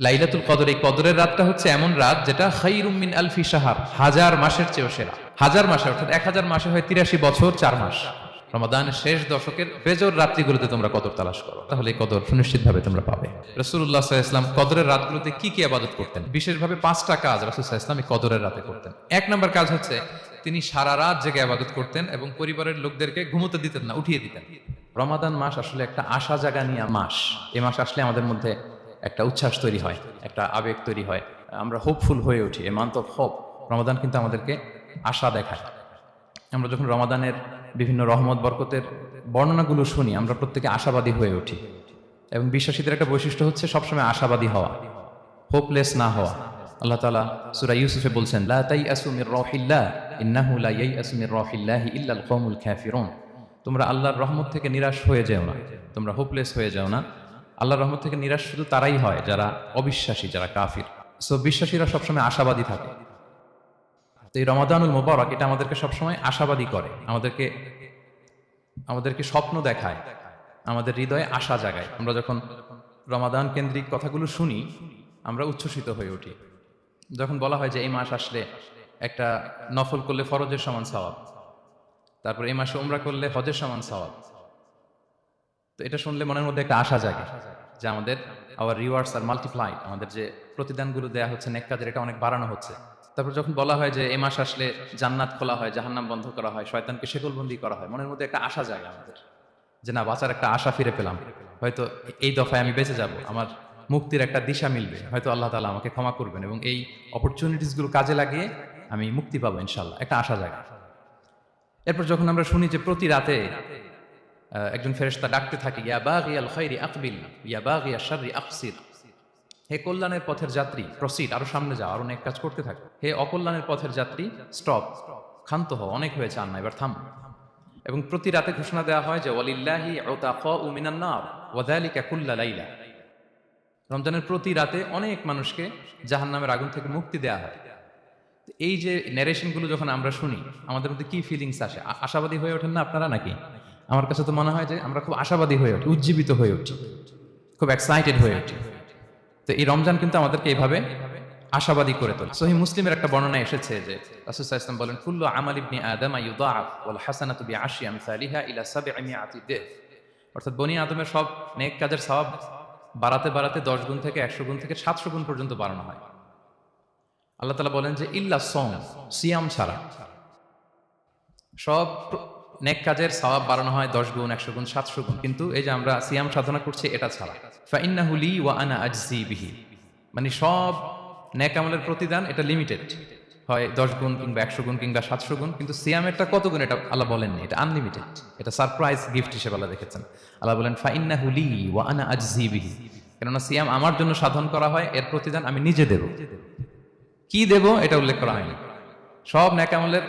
লাইলাতুল কদর, এই কদরের রাতটা হচ্ছে এমন রাত যেটা খায়রুম মিন আলফি শাহর, হাজার মাসের চেয়েও সেরা। হাজার মাসে অর্থাৎ 1000 মাসে হয় 83 বছর 4 মাস। রমাদানের শেষ দশকের বেজর রাত্রিগুলোতে তোমরা কদর তালাশ করো, তাহলে এই কদর সুনিশ্চিতভাবে তোমরা পাবে। রাসূলুল্লাহ সাল্লাল্লাহু আলাইহি ওয়াসাল্লাম কদরের রাতগুলোতে কি কি ইবাদত করতেন? বিশেষভাবে 5টা কাজ রাসূল সাল্লাল্লাহু আলাইহি ওয়াসাল্লাম এই কদরের রাতে করতেন। এক নাম্বার কাজ হচ্ছে তিনি সারা রাত জেগে ইবাদত করতেন এবং পরিবারের লোকদেরকে ঘুমোতে দিতেন না, উঠিয়ে দিতেন। রমাদান মাস আসলে একটা আশা জাগানিয়া মাস। এই মাস আসলে আমাদের মধ্যে একটা উচ্ছ্বাস তৈরি হয়, একটা আবেগ তৈরি হয়, আমরা হোপফুল হয়ে উঠি। A month of hope. Ramadan কিন্তু আমাদেরকে আশা দেখায়। আমরা যখন রমাদানের বিভিন্ন রহমত বরকতের বর্ণনাগুলো শুনি, আমরা প্রত্যেকে আশাবাদী হয়ে উঠি। এবং বিশ্বাসীদের একটা বৈশিষ্ট্য হচ্ছে সবসময় আশাবাদী হওয়া, হোপলেস না হওয়া। আল্লাহ তাআলা সূরা ইউসুফে বলছেন, লা তাইয়াসু মির রাহিল্লাহ ইন্নাহু লা ইয়াইয়াসু মির রাহিল্লাহি ইল্লাল কওমুল কাফিরুন। তোমরা আল্লাহর রহমত থেকে নিরাশ হয়ে যেও না, তোমরা হোপলেস হয়ে যাও না। আল্লাহর রহমত থেকে নিরাশ শুধু তারাই হয় যারা অবিশ্বাসী, যারা কাফির। সো বিশ্বাসীরা সবসময় আশাবাদী থাকে। তো এই রমাদানুল মুবারক এটা আমাদেরকে সবসময় আশাবাদী করে, আমাদেরকে স্বপ্ন দেখায়, আমাদের হৃদয়ে আশা জাগায়। আমরা যখন রমাদান কেন্দ্রিক কথাগুলো শুনি আমরা উচ্ছ্বসিত হয়ে উঠি। যখন বলা হয় যে এই মাস আসলে একটা নফল করলে ফরজের সমান সওয়াব, তারপর এই মাসে উমরা করলে হজের সমান সওয়াব, তো এটা শুনলে মনের মধ্যে একটা আশা জাগে যে আমাদের আওয়ার রিওয়ার্ডস আর মাল্টিপ্লাইড, আমাদের যে প্রতিদানগুলো দেয়া হচ্ছে নেক কাজের, এটা অনেক বাড়ানো হচ্ছে। তারপর যখন বলা হয় যে এই মাস আসলে জান্নাত খোলা হয়, জাহান্নাম বন্ধ করা হয়, শয়তানকে শেকলবন্দি করা হয়, মনের মধ্যে একটা আশা জাগে আমাদের যে না, বাঁচার একটা আশা ফিরে পেলাম, হয়তো এই দফায় আমি বেঁচে যাব, আমার মুক্তির একটা দিশা মিলবে, হয়তো আল্লাহ তাআলা আমাকে ক্ষমা করবেন এবং এই অপরচুনিটিসগুলো কাজে লাগিয়ে আমি মুক্তি পাবো ইনশাআল্লাহ, একটা আশা জাগে। এরপর যখন আমরা শুনি যে প্রতি রাতে একজন ফেরেশতা ডাকতে থাকে, ইয়া বাগিয়াল খাইরি আকবিল ইয়া বাগিয়াশ শাররি আকসির। হে কল্যাণের পথের যাত্রী, প্রসিড, আরো সামনে যাও, আরো নেক কাজ করতে থাকো। হে অকল্যাণের পথের যাত্রী, স্টপ, ক্ষান্ত হও, অনেক হয়েছে, আর না, এবার থাম। এবং প্রতি রাতে ঘোষণা দেওয়া হয় যে ওয়ালিল্লাহি উতাকাউ মিনান নার ওয়া যালিকা কুল্লা লাইলা। রমজানের প্রতি রাতে অনেক মানুষকে জাহান্নামের আগুন থেকে মুক্তি দেওয়া হয়। এই যে ন্যারেশনগুলো যখন আমরা শুনি আমাদের মধ্যে কি ফিলিংস আসে? আশাবাদী হয়ে ওঠেন না আপনারা নাকি? আমার কাছে তো মনে হয় যে আমরা খুব আশাবাদী হয়ে উঠি, উজ্জীবিত হয়ে উঠি, খুব এক্সাইটেড হয়ে উঠি। তো এই রমজান কিন্তু আমাদেরকে এইভাবে আশাবাদী করে তোলে। সহিহ মুসলিমের একটা বর্ণনা এসেছে যে রাসূল সাল্লাল্লাহু আলাইহি ওয়াসাল্লাম বলেন, কুল্লু আমাল ইবনি আদম ইউদাআফ ওয়াল হাসানাতু বিআশরি আমসালিহা ইলা 700 দিফ। অর্থাৎ বনি আদমের সব নেক কাজের সওয়াব বাড়াতে বাড়াতে 10 গুণ থেকে 100 গুণ থেকে 700 গুণ পর্যন্ত বাড়ানো হয়। আল্লাহ তাআলা বলেন যে ইল্লা সওম, সিয়াম ছাড়া সব নেক কাজের সওয়াব বাড়ানো হয় 10 গুণ, 100 গুণ, 700 গুণ, কিন্তু এই যে আমরা সিয়াম সাধনা করছি এটা ছাড়া। ফা ইন্নাহু লি ওয়া আনা আজজি বিহি, মানে সব নেক আমলের প্রতিদান এটা লিমিটেড, হয় 10 গুণ কিংবা 100 গুণ কিংবা 700 গুণ, কিন্তু সিয়ামেরটা কত গুণ এটা আল্লাহ বলেননি, এটা আনলিমিটেড, এটা সারপ্রাইজ গিফট হিসেবে আল্লাহ রেখেছেন। আল্লাহ বলেন ফা ইন্নাহু লি ওয়া আনা আজজি বিহি, কেননা সিয়াম আমার জন্য সাধন করা হয়, এর প্রতিদান আমি নিজে দেব। কি দেব এটা উল্লেখ করা হয়নি। সব নেক আমলের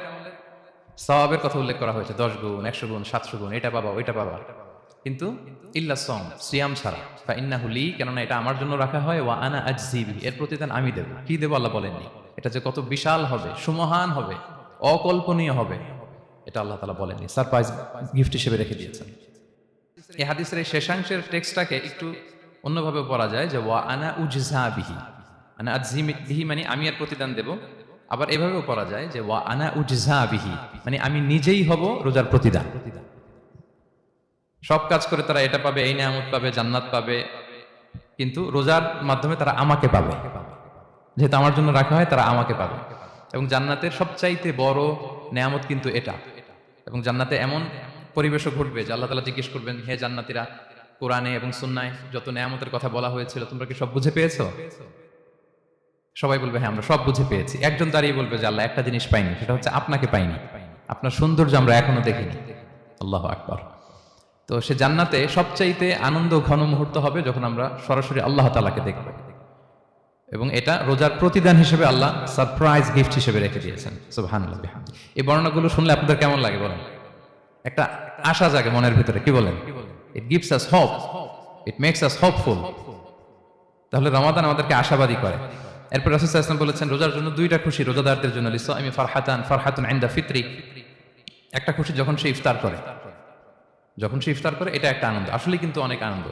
সওয়াবের কথা উল্লেখ করা হয়েছে, 10 গুণ, 100 গুণ, 700 গুণ, এটা পাবা ওইটা পাবা, কিন্তু ইল্লা সওম, সিয়াম ছাড়া। ফা ইন্নাহু লি, কেননা এটা আমার জন্য রাখা হয়, ওয়া আনা আজজি বিহি, এর প্রতিদান আমি দেব। কি দেব আল্লাহ বলেননি। এটা যে কত বিশাল হবে, সুমহান হবে, অকল্পনীয় হবে, এটা আল্লাহ তাআলা বলেননি, সারপ্রাইজ গিফট হিসেবে রেখে দিয়েছেন। এই হাদিসের এই শেষাংশের টেক্সটটাকে একটু অন্যভাবে পড়া যায় যে ওয়া আনা উজজা বিহি, আনা আজজি বিহি মানে আমি এর প্রতিদান দেব। আবার এভাবেও পড়া যায় যে ওয়া আনা উজজা বিহি, মানে আমি নিজেই হব রোজার প্রতিদান। সব কাজ করে তারা এটা পাবে, এই নিয়ামত পাবে, জান্নাত পাবে, কিন্তু রোজার মাধ্যমে তারা আমাকে পাবে, যেহেতু আমার জন্য রাখা হয়, তারা আমাকে পাবে। এবং জান্নাতের সবচাইতে বড় নেয়ামত কিন্তু এটা। এবং জান্নাতে এমন পরিবেশও ঘটবে যে আল্লাহ তাআলা জিজ্ঞেস করবেন, হে জান্নাতীরা, কোরআনে এবং সুন্নায় যত নেয়ামতের কথা বলা হয়েছিল তোমরা কি সব বুঝে পেয়েছো? সবাই বলবে হ্যাঁ, আমরা সব বুঝে পেয়েছি। একজন দাঁড়িয়ে বলবে যে আল্লাহ, একটা জিনিস পাইনি, সেটা হচ্ছে আপনাকে পাইনি, আপনার সৌন্দর্য আমরা এখনো দেখিনি। আল্লাহু আকবার। তো সে জান্নাতে সবচাইতে আনন্দ ঘন মুহূর্ত হবে যখন আমরা সরাসরি আল্লাহ তাআলাকে দেখব, এবং এটা রোজার প্রতিদান হিসেবে আল্লাহ সারপ্রাইজ গিফট হিসেবে রেখে দিয়েছেন। সুবহানাল্লাহ বিহামদি। এই বর্ণনাগুলো শুনলে আপনাদের কেমন লাগে বলেন? একটা আশা জাগে মনের ভিতরে, কি বলেন? It gives us hope, it makes us hopeful. তাহলে রমাদান আমাদেরকে আশাবাদী করে। এরপর রাসূল সাল্লাল্লাহু আলাইহি ওয়াসাল্লাম বলেছেন রোজার জন্য দুইটা খুশি রোজাদারদের জন্য, লিসাইমি ফারহাতুন ইনদা ফিতরি। একটা খুশি যখন সে ইফতার করে, এটা একটা আনন্দ, আসলে কিন্তু অনেক আনন্দ।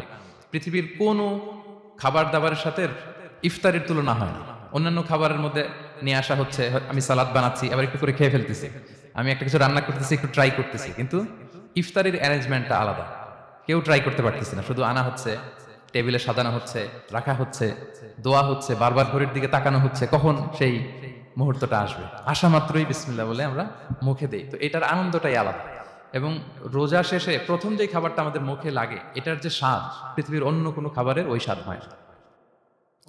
পৃথিবীর কোনো খাবার দাবারের সাথে ইফতারের তুলনা হয় না। অন্যান্য খাবারের মধ্যে নিয়ে আসা হচ্ছে, আমি সালাদ বানাচ্ছি আবার একটু করে খেয়ে ফেলতেছি, আমি একটা কিছু রান্না করতেছি একটু ট্রাই করতেছি, কিন্তু ইফতারের অ্যারেঞ্জমেন্টটা আলাদা। কেউ ট্রাই করতে পারতেছে না, শুধু আনা হচ্ছে, টেবিলে সাজানো হচ্ছে, রাখা হচ্ছে, দোয়া হচ্ছে, বারবার ঘড়ির দিকে তাকানো হচ্ছে কখন সেই মুহূর্তটা আসবে। আসা মাত্রই বিসমিল্লাহ বলে আমরা মুখে দেই। তো এটার আনন্দটাই আলাদা। এবং রোজা শেষে প্রথম যে খাবারটা আমাদের মুখে লাগে, এটার যে স্বাদ পৃথিবীর অন্য কোনো খাবারের ওই স্বাদ হয় না।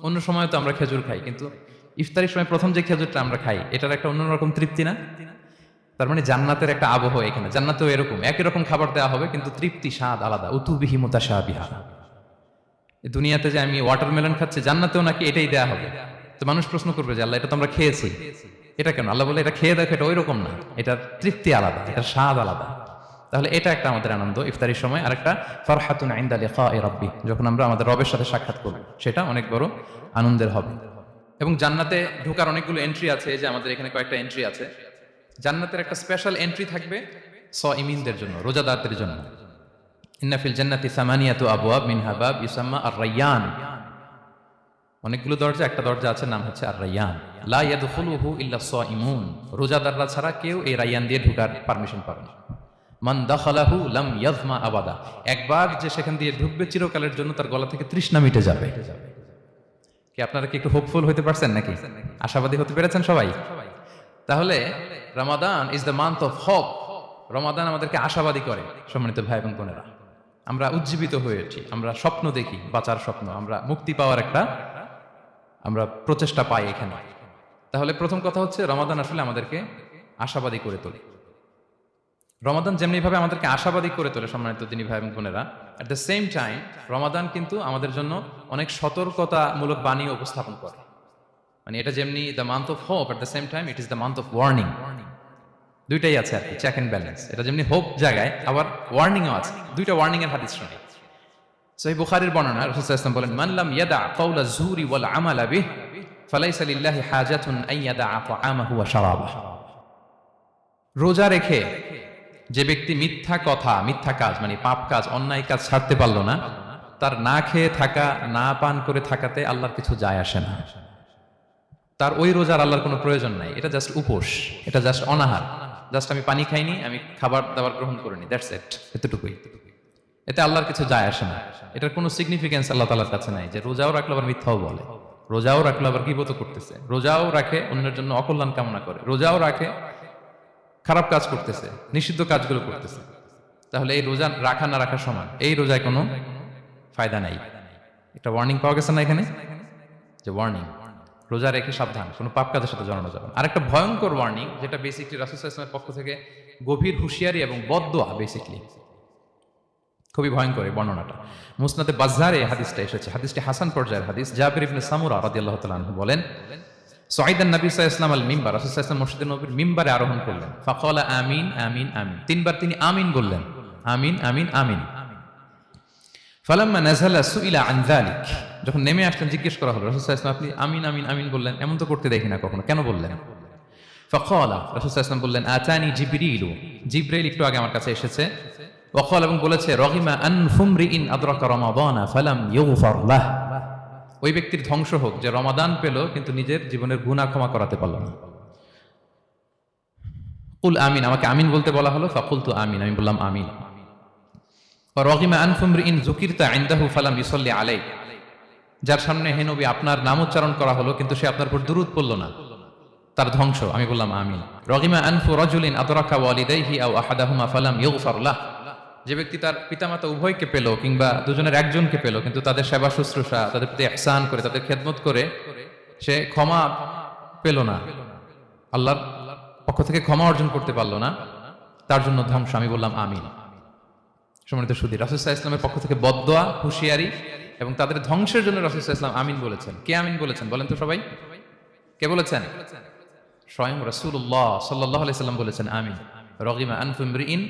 অন্য সময় তো আমরা খেজুর খাই, কিন্তু ইফতারির সময় প্রথম যে খেজুরটা আমরা খাই, এটার একটা অন্যরকম তৃপ্তি না? তার মানে জান্নাতের একটা আবহ এখানে। জান্নাতেও এরকম একই রকম খাবার দেওয়া হবে, কিন্তু তৃপ্তি স্বাদ আলাদা। উতুবিহি মুতাশাবিহা। দুনিয়াতে যে আমি ওয়াটারমেলন খাচ্ছি, জান্নাতেও নাকি এটাই দেয়া হবে। তো মানুষ প্রশ্ন করবে যে আল্লাহ, এটা তো আমরা খেয়েছি, এটা কেন? আল্লাহ বলে এটা খেয়ে দেখো, এটা ওই রকম না, এটার তৃপ্তি আলাদা, এটার স্বাদ আলাদা। তাহলে এটা একটা আমাদের আনন্দ ইফতারির সময়। আর একটা ফারহাতুন ইনদা লিকাই রাব্বি, যখন আমরা আমাদের রবের সাথে সাক্ষাৎ করব, সেটা অনেক বড় আনন্দের হবে। এবং জান্নাতে ঢোকার অনেকগুলো এন্ট্রি আছে। এই যে আমাদের এখানে কয়েকটা এন্ট্রি আছে। জান্নাতের একটা স্পেশাল এন্ট্রি থাকবে সাইমিনদের জন্য, রোজাদারদের জন্য। ইন্না ফিল জান্নাতি সামানিয়াতু আবওয়াব মিনহা বাব ইউসাম্মা আর-রায়্যান। অনেকগুলো দরজা, একটা দরজা আছে, নাম হচ্ছে আর-রায়্যান। লা ইয়াদখুলুহু ইল্লা সাইমুন। রোজাদাররা ছাড়া কেউ এই রায়্যান দিয়ে ঢোকার পারমিশন পাবে না। মান দাখালাহু লাম ইয়াজমা আবাদা। একবার যে সেখান দিয়ে ঢুকবে, চিরকালের জন্য তার গলা থেকে তৃষ্ণা মিটে যাবে। কি আপনারা কি একটু হোপফুল হতে পারছেন নাকি? আশাবাদী হতে পেরেছেন সবাই? তাহলে Ramadan is the month of hope. Ramadan আমাদেরকে আশাবাদী করে। সম্মানিত ভাই এবং বোনেরা, আমরা উজ্জীবিত হয়ে উঠি, আমরা স্বপ্ন দেখি, বাঁচার স্বপ্ন, আমরা মুক্তি পাওয়ার একটা আমরা প্রচেষ্টা পাই এখানে। তাহলে প্রথম কথা হচ্ছে, রমাদান আসলে আমাদেরকে আশাবাদী করে তোলে। রমাদান যেমনি ভাবে আমাদেরকে আশাবাদী করে তোলে সম্মানিত দিনী ভাই এবং বোনেরা, এট দ্য সেম টাইম রমাদান কিন্তু আমাদের জন্য অনেক সতর্কতামূলক বাণী উপস্থাপন করে। মানে এটা যেমনি the month of hope, at the same time it is the month of warning. দুইটাই আছে আর কি, চেক এন্ড ব্যালেন্স। এটা যেমনি হোপ জায়গায়, আবার ওয়ার্নিংও আছে। দুইটা ওয়ার্নিং এর হাদিস শুনি। সহিহ বুখারীর বর্ণনা, রাসূল সাল্লাল্লাহু আলাইহি ওয়াসাল্লাম বলেন, মান লাম ইয়াদা কাওলা যুরি ওয়াল আমালা বিহি ফালাইসা লিল্লাহি হাজাতুন আন ইয়াদা তাআমাহু ওয়া শারাবাহু। রোজা রেখে যে ব্যক্তি মিথ্যা কথা, মিথ্যা কাজ, মানে পাপ কাজ, অন্যায় কাজ ছাড়তে পারলো না, তার না খেয়ে থাকা, না পান করে থাকাতে আল্লাহর কিছু যায় আসে না। তার ওই রোজার আল্লাহর কোনো প্রয়োজন নাই। এটা জাস্ট উপোস, এটা জাস্ট অনাহার, জাস্ট আমি পানি খাইনি, আমি খাবার দাবার গ্রহণ করিনি, দ্যাটস ইট, এতটুকুই। এতে আল্লাহর কিছু যায় আসে না। এটার কোনো সিগনিফিকেন্স আল্লাহ তাআলার কাছে নাই যে রোজাও রাখলো আবার মিথ্যাও বলে, রোজাও রাখলো আবার গীবত করতেছে, রোজাও রাখে অন্যের জন্য অকল্যাণ কামনা করে, রোজাও রাখে খারাপ কাজ করতেছে, নিষিদ্ধ কাজগুলো করতেছে। তাহলে এই রোজা রাখা না রাখা সমান, এই রোজায় কোনো ফায়দা নাই। একটা ওয়ার্নিং পাওয়া গেছে না এখানে, যে ওয়ার্নিং, রোজা রেখে সাবধান, কোনো পাপ কাজের সাথে জড়ানো যাবে না। আরেকটা ভয়ঙ্কর ওয়ার্নিং, যেটা বেসিকলি রাসূল সাল্লাল্লাহু আলাইহি ওয়াসাল্লামের পক্ষ থেকে গভীর হুঁশিয়ারি এবং বদদোয়া, বেসিকলি খুবই ভয়ঙ্কর এই বর্ণনাটা। মুসনাদে বাজ্জারে হাদিসটা এসেছে, হাদিসটি হাসান পর্যায়ের হাদিস। জাবির ইবনে সামুরা রাদিয়াল্লাহু তাআলা আনহু বলেন, সাইদান নবী সাল্লাল্লাহু আলাইহি ওয়াসাল্লাম আল মিম্বার, রাসূল সাল্লাল্লাহু আলাইহি ওয়াসাল্লাম মসজিদে নববীর মিম্বারে আরোহণ করলেন। ফাকালা আমিন আমিন আমিন, তিনবার তিনি আমিন বললেন, আমিন আমিন আমিন। ফালাম্মা নাযালা সুইলা আন যালিক, যখন নেমে আসলেন জিজ্ঞেস করা হলো, রাসূল সাল্লাল্লাহু আলাইহি ওয়াসাল্লাম আপনি আমিন আমিন আমিন বললেন, এমন তো করতে দেখি না কখনো, কেন বললেন? ফাকালা, রাসূল সাল্লাল্লাহু আলাইহি ওয়াসাল্লাম বললেন, আতানি জিবরিলু, জিবরাইল একটু আগে আমার কাছে এসেছে। ওয়াকাল, এবং বলেছে, রহিমা আনফুমরিইন আদরাকা রমাদানা ফালাম ইউগফার লাহ, ওই ব্যক্তির ধ্বংস হোক যে রমাদান পেল কিন্তু নিজের জীবনের গুনাহ ক্ষমা করাতে পারল না। কুল আমিন, আমাকে আমিন বলতে বলা হলো, ফাকুলতু আমিন, আমি বললাম আমিন। ওয়া রহিমা আনফুমরিইন যুকিরতা ইনদাহু ফালাম ইউসাল্লি আলাইহি, যার সামনে হে নবী আপনার নাম উচ্চারণ করা হলো কিন্তু সে আপনার উপর দুরূদ পড়ল না, তার ধ্বংস, আমি বললাম আমিন। রহিমা আনফু রাজুলিন আদরাকা ওয়ালিদাইহি আও আহাদাহুমা ফালাম ইউগফার লাহ, যে ব্যক্তি তার পিতামাতা উভয়কে পেল কিংবা দুজনের একজনকে পেল কিন্তু তাদের সেবা শুশ্রূষা, তাদের প্রতি ইহসান করে, তাদের খেদমত করে সে ক্ষমা পেল না, আল্লাহর পক্ষ থেকে ক্ষমা অর্জন করতে পারলো না, তার জন্য ধ্বংস, আমি বললাম আমিন। সম্মানিত সুধী, রাসূল সাল্লাল্লাহু আলাইহি ওয়াসাল্লামের পক্ষ থেকে বদদোয়া, হুঁশিয়ারি এবং তাদের ধ্বংসের জন্য রাসূল সাল্লাল্লাহু আলাইহি ওয়াসাল্লাম আমিন বলেছেন। কে আমিন বলেছেন বলেন তো সবাই? কে বলেছেন? স্বয়ং রাসূলুল্লাহ সাল্লাল্লাহু আলাইহি ওয়াসাল্লাম বলেছেন আমিন। রগিমা আনফুমরিইন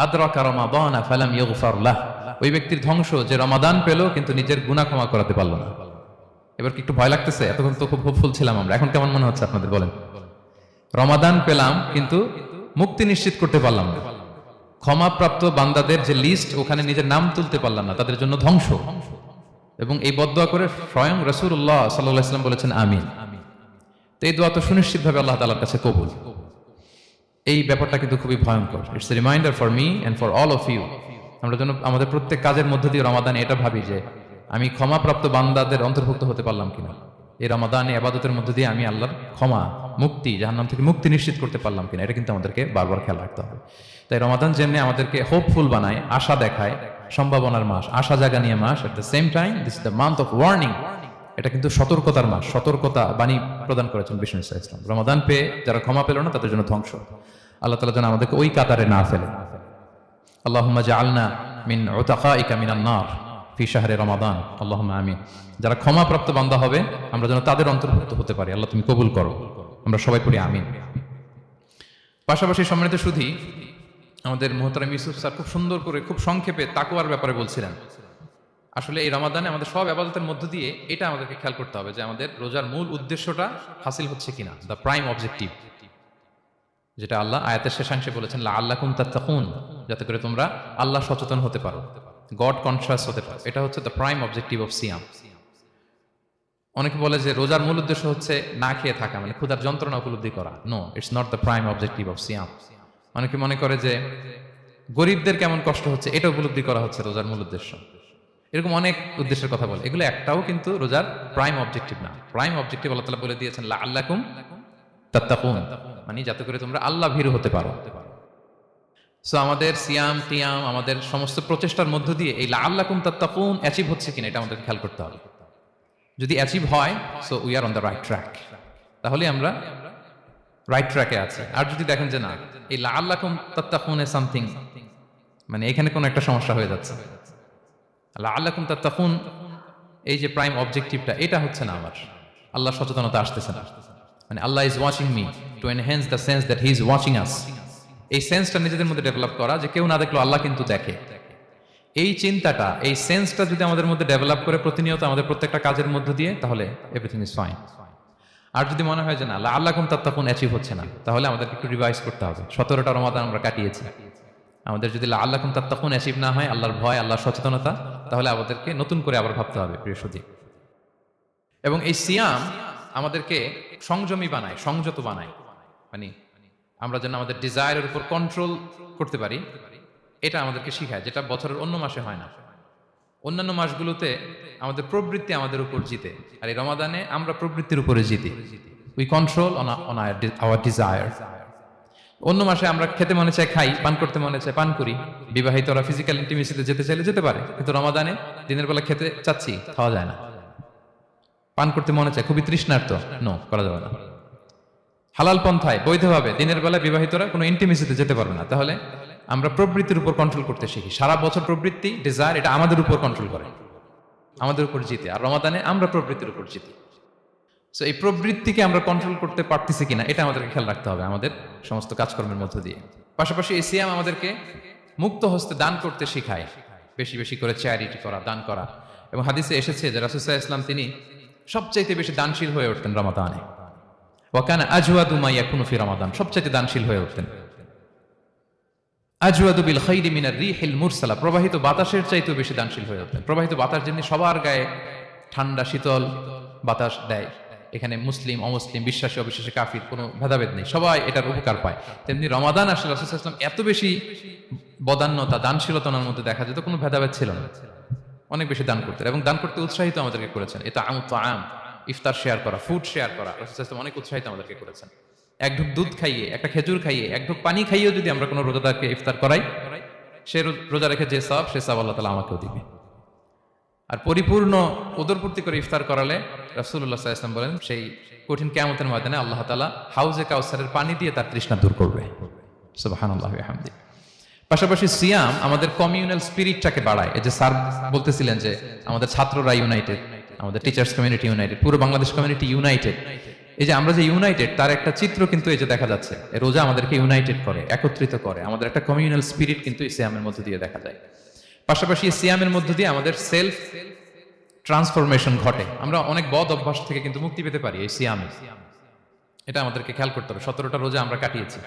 আদরাকা রমাদানা ফালাম ইউগফার লাহ, ওই ব্যক্তির ধ্বংস যে রমাদান পেল কিন্তু নিজের গুনাহ ক্ষমা করাতে পারল না। এবার কি একটু ভয় লাগতেছে? এতক্ষণ তো খুব হোপফুল ছিলাম আমরা, এখন কেমন মনে হচ্ছে আপনাদের বলেন? রমাদান পেলাম কিন্তু মুক্তি নিশ্চিত করতে পারলাম না, ক্ষমাপ্রাপ্ত বান্দাদের যে লিস্ট ওখানে নিজের নাম তুলতে পারলাম না, তাদের জন্য ধ্বংস। এবং এই বদদোয়া করে স্বয়ং রাসূলুল্লাহ সাল্লাল্লাহু আলাইহি ওয়াসাল্লাম বলেছেন আমিন। তো এই দোয়া তো সুনিশ্চিতভাবে আল্লাহ তাআলার কাছে কবুল। এই ব্যাপারটা কিন্তু খুবই ভয়ঙ্কর। It's a reminder for me and for all of you. আমরা যেন আমাদের প্রত্যেক কাজের মধ্য দিয়ে রমাদানে এটা ভাবি যে আমি ক্ষমাপ্রাপ্ত বান্দাদের অন্তর্ভুক্ত হতে পারলাম কিনা, এই রমাদানে ইবাদতের মধ্য দিয়ে আমি আল্লাহর ক্ষমা, মুক্তি, জাহান্নাম থেকে মুক্তি নিশ্চিত করতে পারলাম কিনা, এটা কিন্তু আমাদেরকে বারবার খেয়াল রাখতে হবে। তাই রমাদান যেমনি আমাদেরকে হোপফুল বানায়, আশা দেখায়, সম্ভাবনার মাস, আশা জাগানিয়া মাস, at the same time this is the month of warning. এটা কিন্তু সতর্কতার মাস, সতর্কতা বাণী প্রদান করেছেন বিষ্ণু ইসলাম। রমাদান পেয়ে যারা ক্ষমা পেল না তাদের জন্য ধ্বংস। আল্লাহ তাআলা যেন আমাদেরকে ওই কাতারে না ফেলে। আল্লাহুম্মা জাআলনা মিন উতাকাইকা মিনান নার ফি শাহরি রমাদান, আল্লাহুম্মা আমিন। যারা ক্ষমাপ্রাপ্ত বান্দা হবে আমরা যেন তাদের অন্তর্ভুক্ত হতে পারি, আল্লাহ তুমি কবুল করো। আমরা সবাই পড়ি আমিন। পাশাপাশি সম্মানিত সুধী, আমাদের মুহতারাম ইউসুফ স্যার খুব সুন্দর করে, খুব সংক্ষেপে তাকওয়ার ব্যাপারে বলছিলেন। আসলে এই রমাদানে আমাদের সব ইবাদতের মধ্য দিয়ে এটা আমাদেরকে খেয়াল করতে হবে যে আমাদের রোজার মূল উদ্দেশ্যটা হাসিল হচ্ছে কিনা, দ্য প্রাইম অবজেক্টিভ, যেটা আল্লাহ আয়াতের শেষাংশে বলেছেন লাআল্লাকুম তাত্তাকুন, যাতে করে তোমরা আল্লাহ সচেতন হতে পারো, গড কনসিয়াস হতে পারো। এটা হচ্ছে দ্য প্রাইম অবজেক্টিভ অফ সিয়াম। অনেকে বলে যে রোজার মূল উদ্দেশ্য হচ্ছে না খেয়ে থাকা, মানে ক্ষুধার যন্ত্রণা উপলব্ধি করা। No, it's not the prime objective of সিয়াম। অনেকে মনে করে যে গরিবদের কেমন কষ্ট হচ্ছে এটা উপলব্ধি করা হচ্ছে রোজার মূল উদ্দেশ্য। এরকম অনেক উদ্দেশ্যের কথা বলে, এগুলো একটাও কিন্তু রোজার প্রাইম অবজেক্টিভ না। প্রাইম অবজেক্টিভ আল্লাহ তাআলা বলে দিয়েছেন লাআল্লাকুম তাত্তাকুন, মানে যাতে করে তোমরা আল্লাহ ভীরু হতে পারো। সো আমাদের সিয়াম টিয়াম, আমাদের সমস্ত প্রচেষ্টার মধ্য দিয়ে এই লাআল্লাকুম তাত্তাকুন অ্যাচিভ হচ্ছে কিনা এটা আমাদের খেয়াল করতে হবে। যদি অ্যাচিভ হয়, so we are on the right track, তাহলে আমরা রাইট ট্র্যাকে আছি। আর যদি দেখেন যে না, এই লাআল্লাকুম তাত্তাকুন এ সামথিং, মানে এখানে কোনো একটা সমস্যা হয়ে যাচ্ছে, লাআল্লাকুম তাত্তাকুন এই যে প্রাইম অবজেক্টিভটা, এটা হচ্ছে না আমার, আল্লাহ সচেতনতা আসতেছে না, মানে Allah is watching me, to enhance the sense that he is watching us. এই সেন্সটা নিজেদের মধ্যে ডেভেলপ করা যে কেউ না দেখলো আল্লাহ কিন্তু দেখে। এই চিন্তাটা, এই সেন্সটা যদি আমাদের মধ্যে ডেভেলপ করে প্রতিনিয়ত আমাদের প্রত্যেকটা কাজের মধ্য দিয়ে, তাহলে এভরিথিং ইজ ফাইন। আর যদি মনে হয় যে না লাআল্লাকুম তাত্তাকুন অ্যাচিভ হচ্ছে না, তাহলে আমাদেরকে একটু রিভাইজ করতে হবে। 17টা রমাদান আমরা কাটিয়েছি, আমাদের যদি লাআল্লাকুম তাত্তাকুন অ্যাচিভ না হয়, আল্লাহর ভয়, আল্লাহর সচেতনতা, তাহলে আমাদেরকে নতুন করে আবার ভাবতে হবে প্রিয় সুধী। এবং এই সিয়াম আমাদেরকে সংযমী বানায়, সংযত বানায়, মানে আমরা যেন আমাদের ডিজায়ারের উপর কন্ট্রোল করতে পারি, এটা আমাদেরকে শিখায়, যেটা বছরের অন্য মাসে হয় না। অন্যান্য মাসগুলোতে আমাদের প্রবৃত্তি আমাদের উপর জিতে, আর এই রমাদানে আমরা প্রবৃত্তির উপরে জিতি। We control on our desire. অন্য মাসে আমরা খেতে মনে চায় খাই, পান করতে মনে চায় পান করি, বিবাহিতরা ফিজিক্যাল ইন্টিমেসিতে যেতে চাইলে যেতে পারে, কিন্তু রমাদানে দিনের বেলা খেতে চাচ্ছি, খাওয়া যায় না। পান করতে মনে চায়, খুবই তৃষ্ণার্ত, নো, করা যাবে না। হালাল পন্থায় বৈধভাবে দিনের বেলা বিবাহিতরা কোনো ইন্টিমেসিতে যেতে পারবে না। তাহলে আমরা প্রবৃত্তির উপর কন্ট্রোল করতে শিখি। সারা বছর প্রবৃত্তি, ডিজায়ার, এটা আমাদের উপর কন্ট্রোল করে, আমাদের উপর জিতে, আর রমাদানে আমরা প্রবৃত্তির উপর জিতি। সো এই প্রবৃত্তিকে আমরা কন্ট্রোল করতে পারতেছি কিনা এটা আমাদেরকে খেয়াল রাখতে হবে আমাদের সমস্ত কাজকর্মের মধ্য দিয়ে। পাশাপাশি এই সিয়াম আমাদেরকে মুক্ত হস্তে দান করতে শিখায়, বেশি বেশি করে চ্যারিটি করা, দান করা। এবং হাদিসে এসেছে যে রাসূল সাল্লাল্লাহু আলাইহি ওয়াসাল্লাম তিনি সবচাইতে বেশি দানশীল হয়ে উঠতেন রমাদানে। ওয়া কানা আজওয়াদু মা ইয়াকুনু ফি রমাদান, সবচাইতে দানশীল হয়ে উঠতেন। আজওয়াদু বিল খাইরি মিনার রিহিল মুরসালা, প্রবাহিত বাতাসের চাইতেও বেশি দানশীল হয়ে উঠতেন। প্রবাহিত বাতাস যেমনি সবার গায়ে ঠান্ডা শীতল বাতাস দেয়, এখানে মুসলিম অমুসলিম, বিশ্বাসী অবিশ্বাসী, কাফির কোনো ভেদাভেদ নেই, সবাই এটার উপকার পায়। তেমনি রমাদান আসলে রাসূল সাল্লাল্লাহু আলাইহি ওয়াসাল্লাম এত বেশি বদান্যতা, দানশীলতার মধ্যে দেখা যেত, কোনো ভেদাভেদ ছিল না, অনেক বেশি দান করতেন এবং দান করতে উৎসাহিত আমাদেরকে করেছেন। এটা আম, ইফতার শেয়ার করা, ফুড শেয়ার করা, রাসূল সাল্লাল্লাহু আলাইহি ওয়াসাল্লাম অনেক উৎসাহিত আমাদেরকে করেছেন। এক ঢুক দুধ খাইয়ে, একটা খেজুর খাইয়ে, এক ঢুক পানি খাইয়েও যদি আমরা কোনো রোজাদারকে ইফতার করাই, সে রোজা রেখে যে সওয়াব, সে সওয়াব আল্লাহ তাআলা আমাকেও দিবে। আর পরিপূর্ণ উদরপূর্তি করে ইফতার করালে রাসূলুল্লাহ সাল্লাল্লাহু আলাইহি ওয়াসাল্লাম বলেন সেই কঠিন কিয়ামতের ময়দানে আল্লাহ তাআলা হাউজে কাউসারের পানি দিয়ে তার তৃষ্ণা দূর করবে। সুবহানাল্লাহি ওয়া বিহামদিহি। পাশাপাশি সিয়াম আমাদের কমিউনাল স্পিরিটটাকে বাড়ায়। এই যে স্যার বলতেছিলেন যে আমাদের ছাত্ররা ইউনাইটেড, আমাদের টিচার্স কমিউনিটি ইউনাইটেড, পুরো বাংলাদেশ কমিউনিটি ইউনাইটেড। এই যে আমরা যে ইউনাইটেড, তার একটা চিত্র কিন্তু এই যে দেখা যাচ্ছে, রোজা আমাদেরকে ইউনাইটেড করে, একত্রিত করে, আমাদের একটা কমিউনাল স্পিরিট কিন্তু এই সিয়ামের মধ্যে দিয়ে দেখা যায়। পাশাপাশি এই সিয়ামের মধ্যে দিয়ে আমাদের সেলফ ট্রান্সফরমেশন ঘটে, আমরা অনেক বদ অভ্যাস থেকে কিন্তু মুক্তি পেতে পারি এই সিয়ামে। এটা আমাদেরকে খেয়াল করতে হবে। 17টা রোজা আমরা কাটিয়েছি,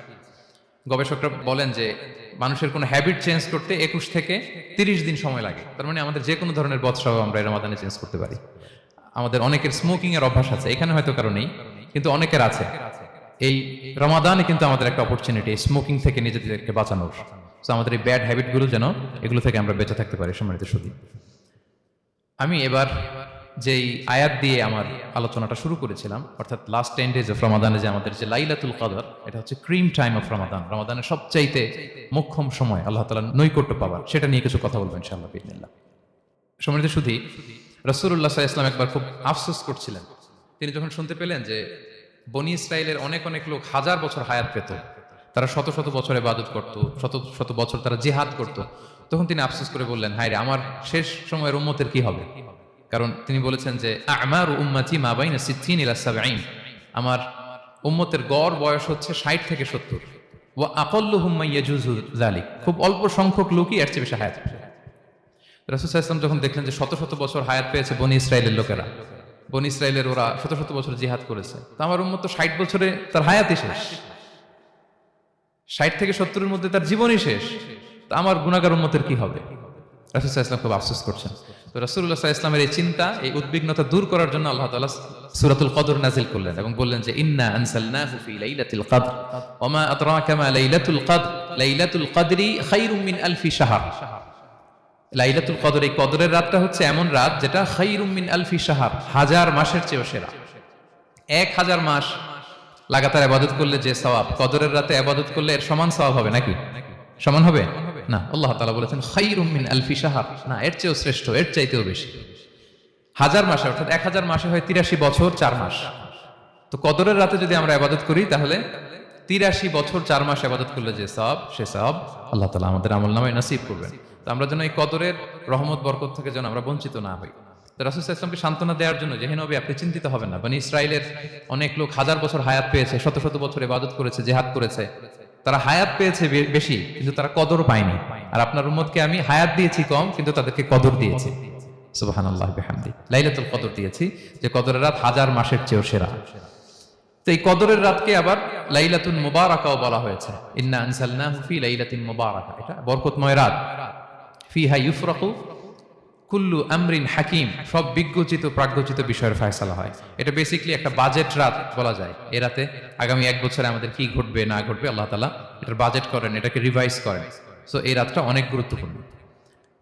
গবেষকরা বলেন যে মানুষের কোনো হ্যাবিট চেঞ্জ করতে 21 থেকে 30 দিন সময় লাগে। তার মানে আমাদের যে কোনো ধরনের বদস্বভাব আমরা এই রমাদানে চেঞ্জ করতে পারি। আমাদের অনেকের স্মোকিং এর অভ্যাস আছে, এখানে হয়তো কারো নেই, কিন্তু অনেকের আছে। এই রমাদানে কিন্তু আমাদের একটা অপরচুনিটি স্মোকিং থেকে নিজেদেরকে বাঁচানোর। তো আমাদের এই ব্যাড হ্যাবিটগুলো যেন এগুলো থেকে আমরা বেঁচে থাকতে পারি। সম্মানিত সুধী, আমি এবার যেই আয়াত দিয়ে আমার আলোচনাটা শুরু করেছিলাম, অর্থাৎ লাস্ট 10 days অফ রমাদানে যে আমাদের যে লাইলাতুল কদর, এটা হচ্ছে ক্রিম টাইম অফ রমাদান, রমাদানের সবচাইতে মোক্ষম সময় আল্লাহ তাআলার নৈকট্য পাওয়ার, সেটা নিয়ে কিছু কথা বলবো ইনশাআল্লাহ বিইজনিল্লাহ। সম্মানিত সুধী, রাসূলুল্লাহ সাল্লাল্লাহু আলাইহি ওয়াসাল্লাম একবার খুব আফসোস করছিলেন। তিনি যখন শুনতে পেলেন যে বনি ইসরাইলের অনেক অনেক লোক হাজার বছর হায়াত পেত, তারা শত শত বছর ইবাদত করত, শত শত বছর তারা জিহাদ করত, তখন তিনি আফসোস করে বললেন, হায় রে, আমার শেষ সময়ের উম্মতের কি হবে? কারণ তিনি বলেছেন যে আমারু উম্মতি মা বাইনা 60 ইলা 70, আমার উম্মতের গড় বয়স হচ্ছে 60 থেকে 70। ওয়া আকাল্লুহুম মান ইয়াজুজু যালিক, খুব অল্প সংখ্যক লোকই এর চেয়ে বেশি হায়াত পায়। রাসূল সাল্লাল্লাহু আলাইহি ওয়াসাল্লাম যখন দেখলেন যে শত শত বছর হায়াত পেয়েছে বনি ইসরাইলের লোকেরা, বনি ইসরাইলের ওরা শত শত বছর জিহাদ করেছে, তো আমার উম্মত তো 60 বছরে তার হায়াতই শেষ, 60 থেকে 70 এর মধ্যে তার জীবনই শেষ, তা আমার গুনাহগার উম্মতের কি হবে? রাসূল সাল্লাল্লাহু আলাইহি ওয়াসাল্লাম খুব আফসোস করছেন। তো রাসূলুল্লাহ সাল্লাল্লাহু আলাইহি ওয়াসাল্লামের এই চিন্তা, এই উদ্বিগ্নতা দূর করার জন্য আল্লাহ তাআলা সূরাতুল কদর নাযিল করলেন এবং বললেন যে ইন্না আনসালনাহু ফি লাইলাতিল কদর ওয়া মা আদরাকা মা লাইলাতুল কদর লাইলাতুল কদরি খায়রুম মিন আলফি শাহর। লাইলাতুল কদর, এই কদরের রাতটা হচ্ছে এমন রাত যেটা খায়রুম মিন আলফি শাহর, হাজার মাসের চেয়েও সেরা। 1000 মাস লাগাতার ইবাদত করলে যে সওয়াব, কদরের রাতে ইবাদত করলে এর সমান সওয়াব হবে নাকি? সমান হবে না। আল্লাহ তাআলা বলেছেন খায়রুম মিন আলফি শাহর, না, এর চেয়েও শ্রেষ্ঠ, এর চাইতেও বেশি। হাজার মাসে, অর্থাৎ 1000 মাসে হয় 83 বছর 4 মাস। তো কদরের রাতে যদি আমরা ইবাদত করি তাহলে 83 বছর 4 মাস ইবাদত করলে যে সওয়াব, সে সওয়াব আল্লাহ তাআলা আমাদের আমলনামায় নসিব করবেন। তো আমরা যেন এই কদরের রহমত বরকত থেকে যেন আমরা বঞ্চিত না হই। তো রাসূল সাল্লাল্লাহু আলাইহি ওয়াসাল্লামকে সান্ত্বনা দেওয়ার জন্য, যে হে নবী, আপনি চিন্তিত হবেন না, বনি ইসরাইলের অনেক লোক হাজার বছর হায়াত পেয়েছে, শত শত বছর ইবাদত করেছে, জিহাদ করেছে, তারা হায়াত পেয়েছে বেশি কিন্তু তারা কদর পায়নি। আর আপনার উম্মতকে আমি হায়াত দিয়েছি কম, কিন্তু তাদেরকে কদর দিয়েছি। সুবহানাল্লাহি বিহামদি, লাইলাতুল কদর দিয়েছি, যে কদরের রাত হাজার মাসের চেয়েও সেরা। তো এই কদরের রাতকে আবার লাইলাতুল মুবারাকাও বলা হয়েছে। ইন্না আনসালনাহু ফি লাইলাতিন মুবারাকা, এটা বরকতময় রাত। ফিহা ইউফরাকু কুল্লু আমরিন হাকিম, সব বিজ্ঞোচিত প্রাজ্ঞোচিত বিষয়ের ফয়সালা হয়। এটা বেসিক্যালি একটা বাজেট রাত বলা যায়। এই রাতে আগামী 1 বছরে আমাদের কি ঘটবে না ঘটবে আল্লাহ তাআলা এটার বাজেট করেন, এটাকে রিভাইজ করেন। সো এই রাতটা অনেক গুরুত্বপূর্ণ।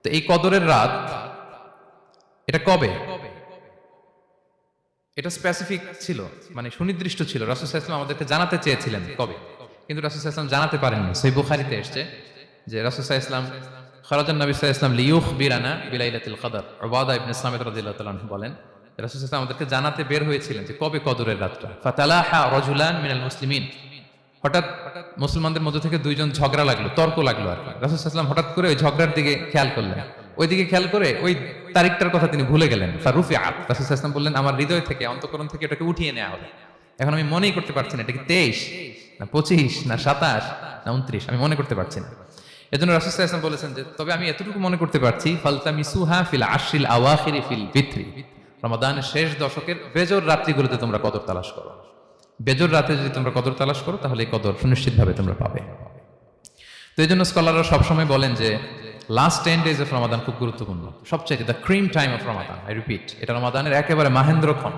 তো এই কদরের রাত, এটা কবে? এটা স্পেসিফিক ছিল, মানে সুনির্দিষ্ট ছিল। রাসূল সাল্লাল্লাহু আলাইহি ওয়াসাল্লাম আমাদেরকে জানাতে চেয়েছিলেন কবে, কিন্তু রাসূল সাল্লাল্লাহু আলাইহি ওয়াসাল্লাম জানাতে পারেননি। সহিহ বুখারীতে এসেছে যে রাসূল সাল্লাল্লাহু আলাইহি ওয়াসাল্লাম খারাজান নবী সাল্লাল্লাহু আলাইহি ওয়াসাল্লাম লিয়ুখবিরানা বিলাইলাতিল কদর। উবাদা ইবনে সামিত রাদিয়াল্লাহু তাআলা আনহু বলেন, রাসূল সাল্লাল্লাহু আলাইহি ওয়াসাল্লাম আমাদেরকে জানাতে বের হয়েছিলেন যে কবে কদরের রাতটা। ফাতালাহা রাজুলান মিনাল মুসলিমিন, হঠাৎ মুসলমানদের মধ্যে থেকে দুইজন ঝগড়া লাগলো, তর্ক লাগলো আর কি। রাসূল সাল্লাল্লাহু আলাইহি ওয়াসাল্লাম হঠাৎ করে ওই ঝগড়ার দিকে খেয়াল করলেন, ওইদিকে খেয়াল করে ওই তারিখটার কথা তিনি ভুলে গেলেন। ফারুফিআত, রাসূল সাল্লাল্লাহু আলাইহি ওয়াসাল্লাম বললেন, আমার হৃদয় থেকে, অন্তঃকরণ থেকে এটাকে উঠিয়ে নেওয়া হবে। এখন আমি মনেই করতে পারছি না এটা কি 23 না 25 না 27 না 29, আমি মনে করতে পারছি না। এজন্য রাসূল সাল্লাল্লাহু আলাইহি ওয়াসাল্লাম বলেছেন যে তবে আমি এতটুকু মনে করতে পারছি, ফালতামিসুহা ফিল আশরিল আওয়াখিরি ফিল বিত্রি, রমাদানের শেষ দশকের বেজর রাত্রিগুলোতে তোমরা কদর তালাশ করো। বেজর রাতে যদি তোমরা কদর তালাশ করো তাহলে এই কদর সুনিশ্চিতভাবে তোমরা পাবে। তো এই জন্য স্কলাররা সবসময় বলেন যে লাস্ট 10 days অফ রমাদান খুব গুরুত্বপূর্ণ, সবচেয়ে the cream time of Ramadan. I repeat, এটা রমাদানের একেবারে মাহেন্দ্রক্ষণ।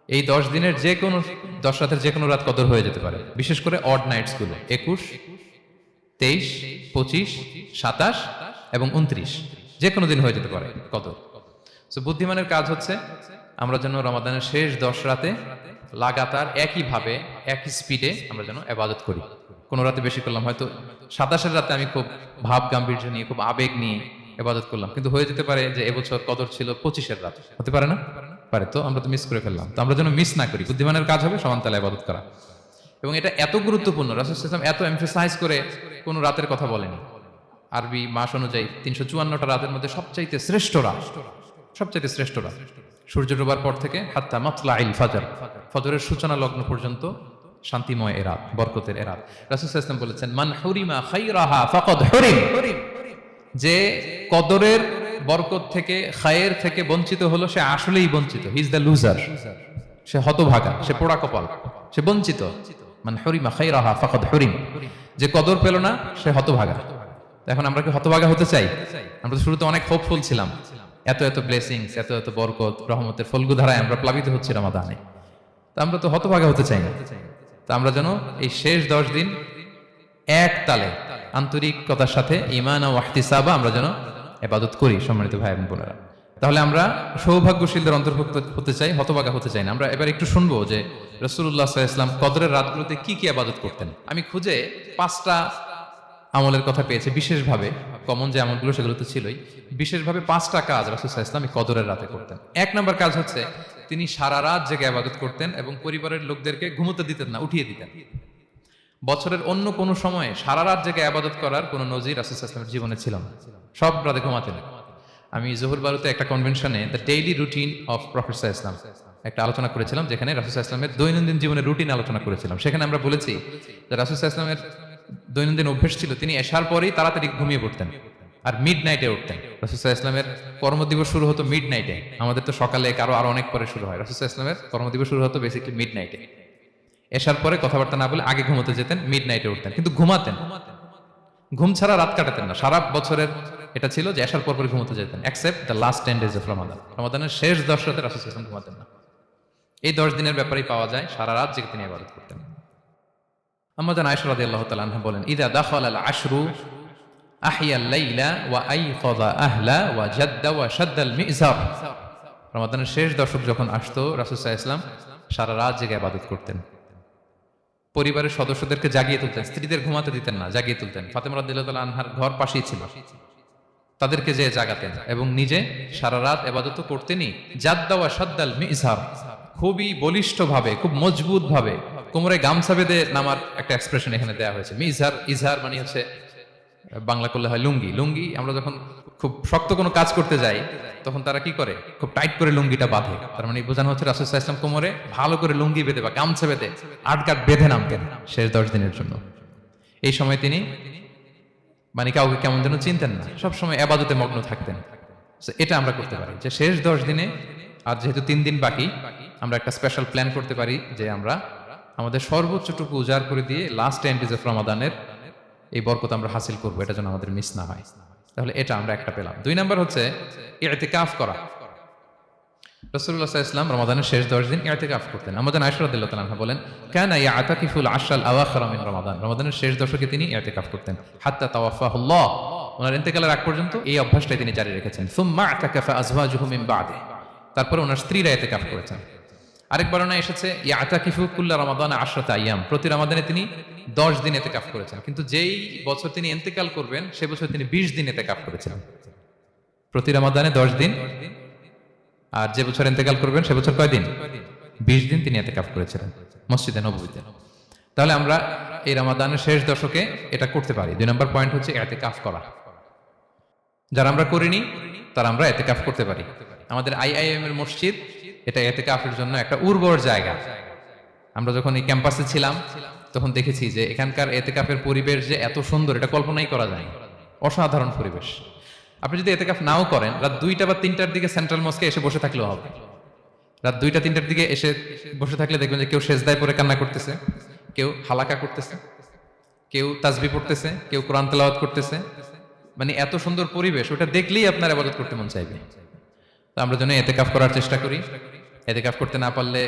এই 10 দিনের যে কোনো 10 রাতের যে কোনো রাত কদর হয়ে যেতে পারে, বিশেষ করে অড নাইটস গুলো 21, 23, 25, 27 এবং 29, যে কোনো দিন হয়ে যেতে পারে কদর। সো বুদ্ধিমানের কাজ হচ্ছে আমরা যেন রমাদানের শেষ 10 রাতে লাগাতার একইভাবে একই স্পিডে আমরা যেন ইবাদত করি। কোনো রাতে বেশি করলাম, হয়তো 27-এর রাতে আমি খুব ভাব গাম্ভীর্য নিয়ে, খুব আবেগ নিয়ে ইবাদত করলাম, কিন্তু হয়ে যেতে পারে যে এবছর কদর ছিল 25-এর রাত, হতে পারে না? পারে। তো আমরা তো মিস করে ফেললাম। তো আমরা যেন মিস না করি। বুদ্ধিমানের কাজ হবে সমান তালে ইবাদত করা। এবং এটা এত গুরুত্বপূর্ণ, রাসূল সাল্লাল্লাহু আলাইহি ওয়াসাল্লাম এত এমফাসাইজ করে কোনো রাতের কথা বলেনি। আরবি মাস অনুযায়ী 354টা রাতের মধ্যে সবচাইতে শ্রেষ্ঠ রাত, সবচাইতে শ্রেষ্ঠ রাত সূর্য ডোবার পর থেকে হাত্তা মাতলাইল ফাজর, ফজরের সূচনা লগ্ন পর্যন্ত শান্তিময় এ রাত, বরকতের এ রাত। রাসূল সাল্লাল্লাহু আলাইহি ওয়াসাল্লাম বলেছেন, মান হুরিমা খায়রাহা ফাকাদ হুরিম, যে কদরের বরকত থেকে, খায়ের থেকে বঞ্চিত হলো সে আসলেই বঞ্চিত। হি ইজ দ্য লুজার, সে হতভাগা, সে পোড়া কপাল, সে বঞ্চিত। মান হুরিমা খাইরাহা ফাকাদ হুরিম, যে কদর পেল না সে হতভাগা। এখন আমরা কি হতভাগা হতে চাই? আমরা তো শুরুতে অনেক হোপফুল ছিলাম, এত এত ব্লেসিংস, এত এত বরকত, রহমতের ফলগু ধারায় আমরা প্লাবিত হচ্ছি রমাদানে। তা আমরা তো হতভাগা হতে চাই না। তা আমরা যেন এই শেষ 10 দিন এক তালে আন্তরিকতার সাথে ঈমান ও ইহতিসাবা আমরা যেন ইবাদত করি। সম্মানিত ভাই এবং বোনেরা, তাহলে আমরা সৌভাগ্যশীলদের অন্তর্ভুক্ত হতে চাই, হতভাগা হতে চাই না। আমরা এবার একটু শুনবো যে রাসূলুল্লাহ সাল্লাল্লাহু আলাইহি ওয়াসাল্লাম কদরের রাতগুলোতে কি কি ইবাদত করতেন। আমি খুঁজে 5টা আমলের কথা পেয়েছি বিশেষভাবে, কমন যে আমলগুলো সেগুলো তো ছিলই, বিশেষভাবে 5টা কাজ রাসূল সাল্লাল্লাহু আলাইহি ওয়াসাল্লাম এই কদরের রাতে করতেন। 1 নম্বর কাজ হচ্ছে তিনি সারা রাত জেগে ইবাদত করতেন এবং পরিবারের লোকদেরকে ঘুমোতে দিতেন না, উঠিয়ে দিতেন। বছরের অন্য কোনো সময়ে সারা রাত জেগে ইবাদত করার কোনো নজির রাসূল সাল্লাল্লাহু আলাইহি ওয়াসাল্লামের জীবনে ছিল না। সব রাতে ঘুমাতেন। আমি জোহর বারুতে একটা কনভেনশনে the daily routine of prophet সাল্লাল্লাহু আলাইহি ওয়াসাল্লাম একটা আলোচনা করেছিলাম, যেখানে রাসূল সাল্লাল্লাহু আলাইহি ওয়াসাল্লামের দৈনন্দিন জীবনের রুটিন আলোচনা করেছিলাম। সেখানে আমরা বলেছি যে রাসূল সাল্লাল্লাহু আলাইহি ওয়াসাল্লামের দৈনন্দিন অভ্যাস ছিল তিনি এশার পরেই তাড়াতাড়ি ঘুমিয়ে পড়তেন আর মিড নাইটে উঠতেন। রাসূল সাল্লাল্লাহু আলাইহি ওয়াসাল্লামের কর্মদিবস শুরু হতো মিড নাইটে। আমাদের তো সকালে কারো আরো অনেক পরে শুরু হয়, রাসূল সাল্লাল্লাহু আলাইহি ওয়াসাল্লামের কর্মদিবস শুরু হতো বেসিক্যালি মিড নাইটে। এশার পরে কথাবার্তা না বলে আগে ঘুমোতে যেতেন, মিড নাইটে উঠতেন, কিন্তু ঘুমাতেন। ঘুম ছাড়া রাত কাটাতেন না। সারা বছরের এটা ছিল যে এশার পর ঘুমোতে যেতেন, except the last 10 days of Ramadan. রমাদানের শেষ 10 রাতে রাসূল সাল্লাল্লাহু আলাইহি ওয়াসাল্লাম ঘুমাতেন না। এই 10 দিনের ব্যাপারেই পাওয়া যায় সারা রাত জেগে তিনি ইবাদত করতেন। আম্মা জান আয়েশা রাদিয়াল্লাহু তাআলা আনহা বলেন, ইযা দাখালাল আশরু আহিয়াল লাইলা ওয়া আইকাযা আহলা ওয়া জাদ্দা ওয়া শাদ্দাল মিজার। রমাদানের শেষ দশক যখন আসতো রাসূল সাল্লাল্লাহু আলাইহি ওয়াসাল্লাম সারা রাত জেগে ইবাদত করতেন। পরিবারের সদস্যদেরকে জাগিয়ে তুলতেন, স্ত্রীদের ঘুমাতে দিতেন না, জাগিয়ে তুলতেন। ফাতেমা রাদিয়াল্লাহু তাআলা আনহার ঘর পাশেই ছিল, তাদেরকে যে জাগাতেন এবং নিজে সারা রাত ইবাদত করতেনই। জাদ্দা ওয়া শাদ্দাল মিজার, খুবই বলিষ্ঠ ভাবে, খুব মজবুত ভাবে কোমরে গামছা বেঁধে নামার একটা এক্সপ্রেশন এখানে দেওয়া হয়েছে। মিজার, ইজহার মানে হচ্ছে বাংলা করলে হয় লুঙ্গি। লুঙ্গি আমরা যখন খুব শক্ত কোনো কাজ করতে যাই তখন তারা কি করে, খুব টাইট করে লুঙ্গিটা বাঁধে। তার মানে বোঝানো হচ্ছে রাসূল সাল্লাল্লাহু আলাইহি ওয়াসাল্লাম কোমরে ভালো করে লুঙ্গি বেঁধে বা গামছা বেঁধে আটকাট বেঁধে নামতেন শেষ 10 দিনের জন্য। এই সময় তিনি মানে কাউকে কেমন যেন চিনতেন না, সবসময় ইবাদতে মগ্ন থাকতেন। এটা আমরা করতে পারি যে শেষ 10 দিনে, আর যেহেতু 3 দিন বাকি, আমরা একটা স্পেশাল প্ল্যান করতে পারি যে আমরা আমাদের সর্বোচ্চটুকু উজাড় করে দিয়ে লাস্ট 10 days অফ রমাদানের এই বরকত আমরা হাসিল করবো, এটা যেন আমাদের মিস না হয়। তাহলে এটা আমরা একটা পেলাম। 2 নাম্বার হচ্ছে ইতিকাফ করা। রাসূলুল্লাহ সাল্লাল্লাহু আলাইহি ওয়াসাল্লাম রমাদানের শেষ 10 দিন ইতিকাফ করতেন। আমাদের আয়েশা রাদিয়াল্লাহু তাআলা আনহা বলেন, কানা ইয়াতাকিফুল আশরাল আওয়াখির মিন রমাদান। রমাদানের শেষ দশকে তিনি ইতিকাফ করতেন হাত্তা তাওয়াফাহুল্লাহ, ওনার ইন্তেকালের আগ পর্যন্ত এই অভ্যাসটাই তিনি জারি রেখেছেন। সুম্মা আতাকাফা আজওয়াজুহু মিন বাদে, তারপরে ওনার স্ত্রীরা ইতিকাফ করেছেন। আরেক বর্ণনা এসেছে ইয়াতাকিফু কুল্লা রমাদান 10 আইয়াম, প্রতি রমাদানে তিনি 10 দিন ইতিকাফ করেছেন। কিন্তু যেই বছর তিনি ইন্তেকাল করবেন সে বছর তিনি 20 দিন ইতিকাফ করেছিলেন। প্রতি রমাদানে 10 দিন, আর যে বছর ইন্তেকাল করবেন সে বছর কয় দিন? 20 দিন তিনি ইতিকাফ করেছিলেন মসজিদে নববীতে। তাহলে আমরা এই রমাদানের শেষ দশকে এটা করতে পারি। 2 নম্বর পয়েন্ট হচ্ছে ইতিকাফ করা। যারা আমরা করিনি তারা আমরা ইতিকাফ করতে পারি। আমাদের আইআইএম এর মসজিদ এটা ইতিকাফের জন্য একটা উর্বর জায়গা। আমরা যখন এই ক্যাম্পাসে ছিলাম তখন দেখেছি যে এখানকার ইতিকাফের পরিবেশ যে এত সুন্দর এটা কল্পনাই করা যায় না। অসাধারণ পরিবেশ। আপনি যদি ইতিকাফ নাও করেন, রাত 2টা বা 3টার দিকে সেন্ট্রাল মস্কে এসে বসে থাকলেও হবে। রাত 2টা 3টার দিকে এসে বসে থাকলে দেখবেন যে কেউ সেজদায় পড়ে কান্না করতেছে, কেউ হালাকা করতেছে, কেউ তাসবিহ পড়তেছে, কেউ কোরআন তেলাওয়াত করতেছে। মানে এত সুন্দর পরিবেশ, ওটা দেখলেই আপনার ইবাদত করতে মন চাইবে। তো আমরা যেন ইতিকাফ করার চেষ্টা করি। ইতিকাফ করতে না পারলে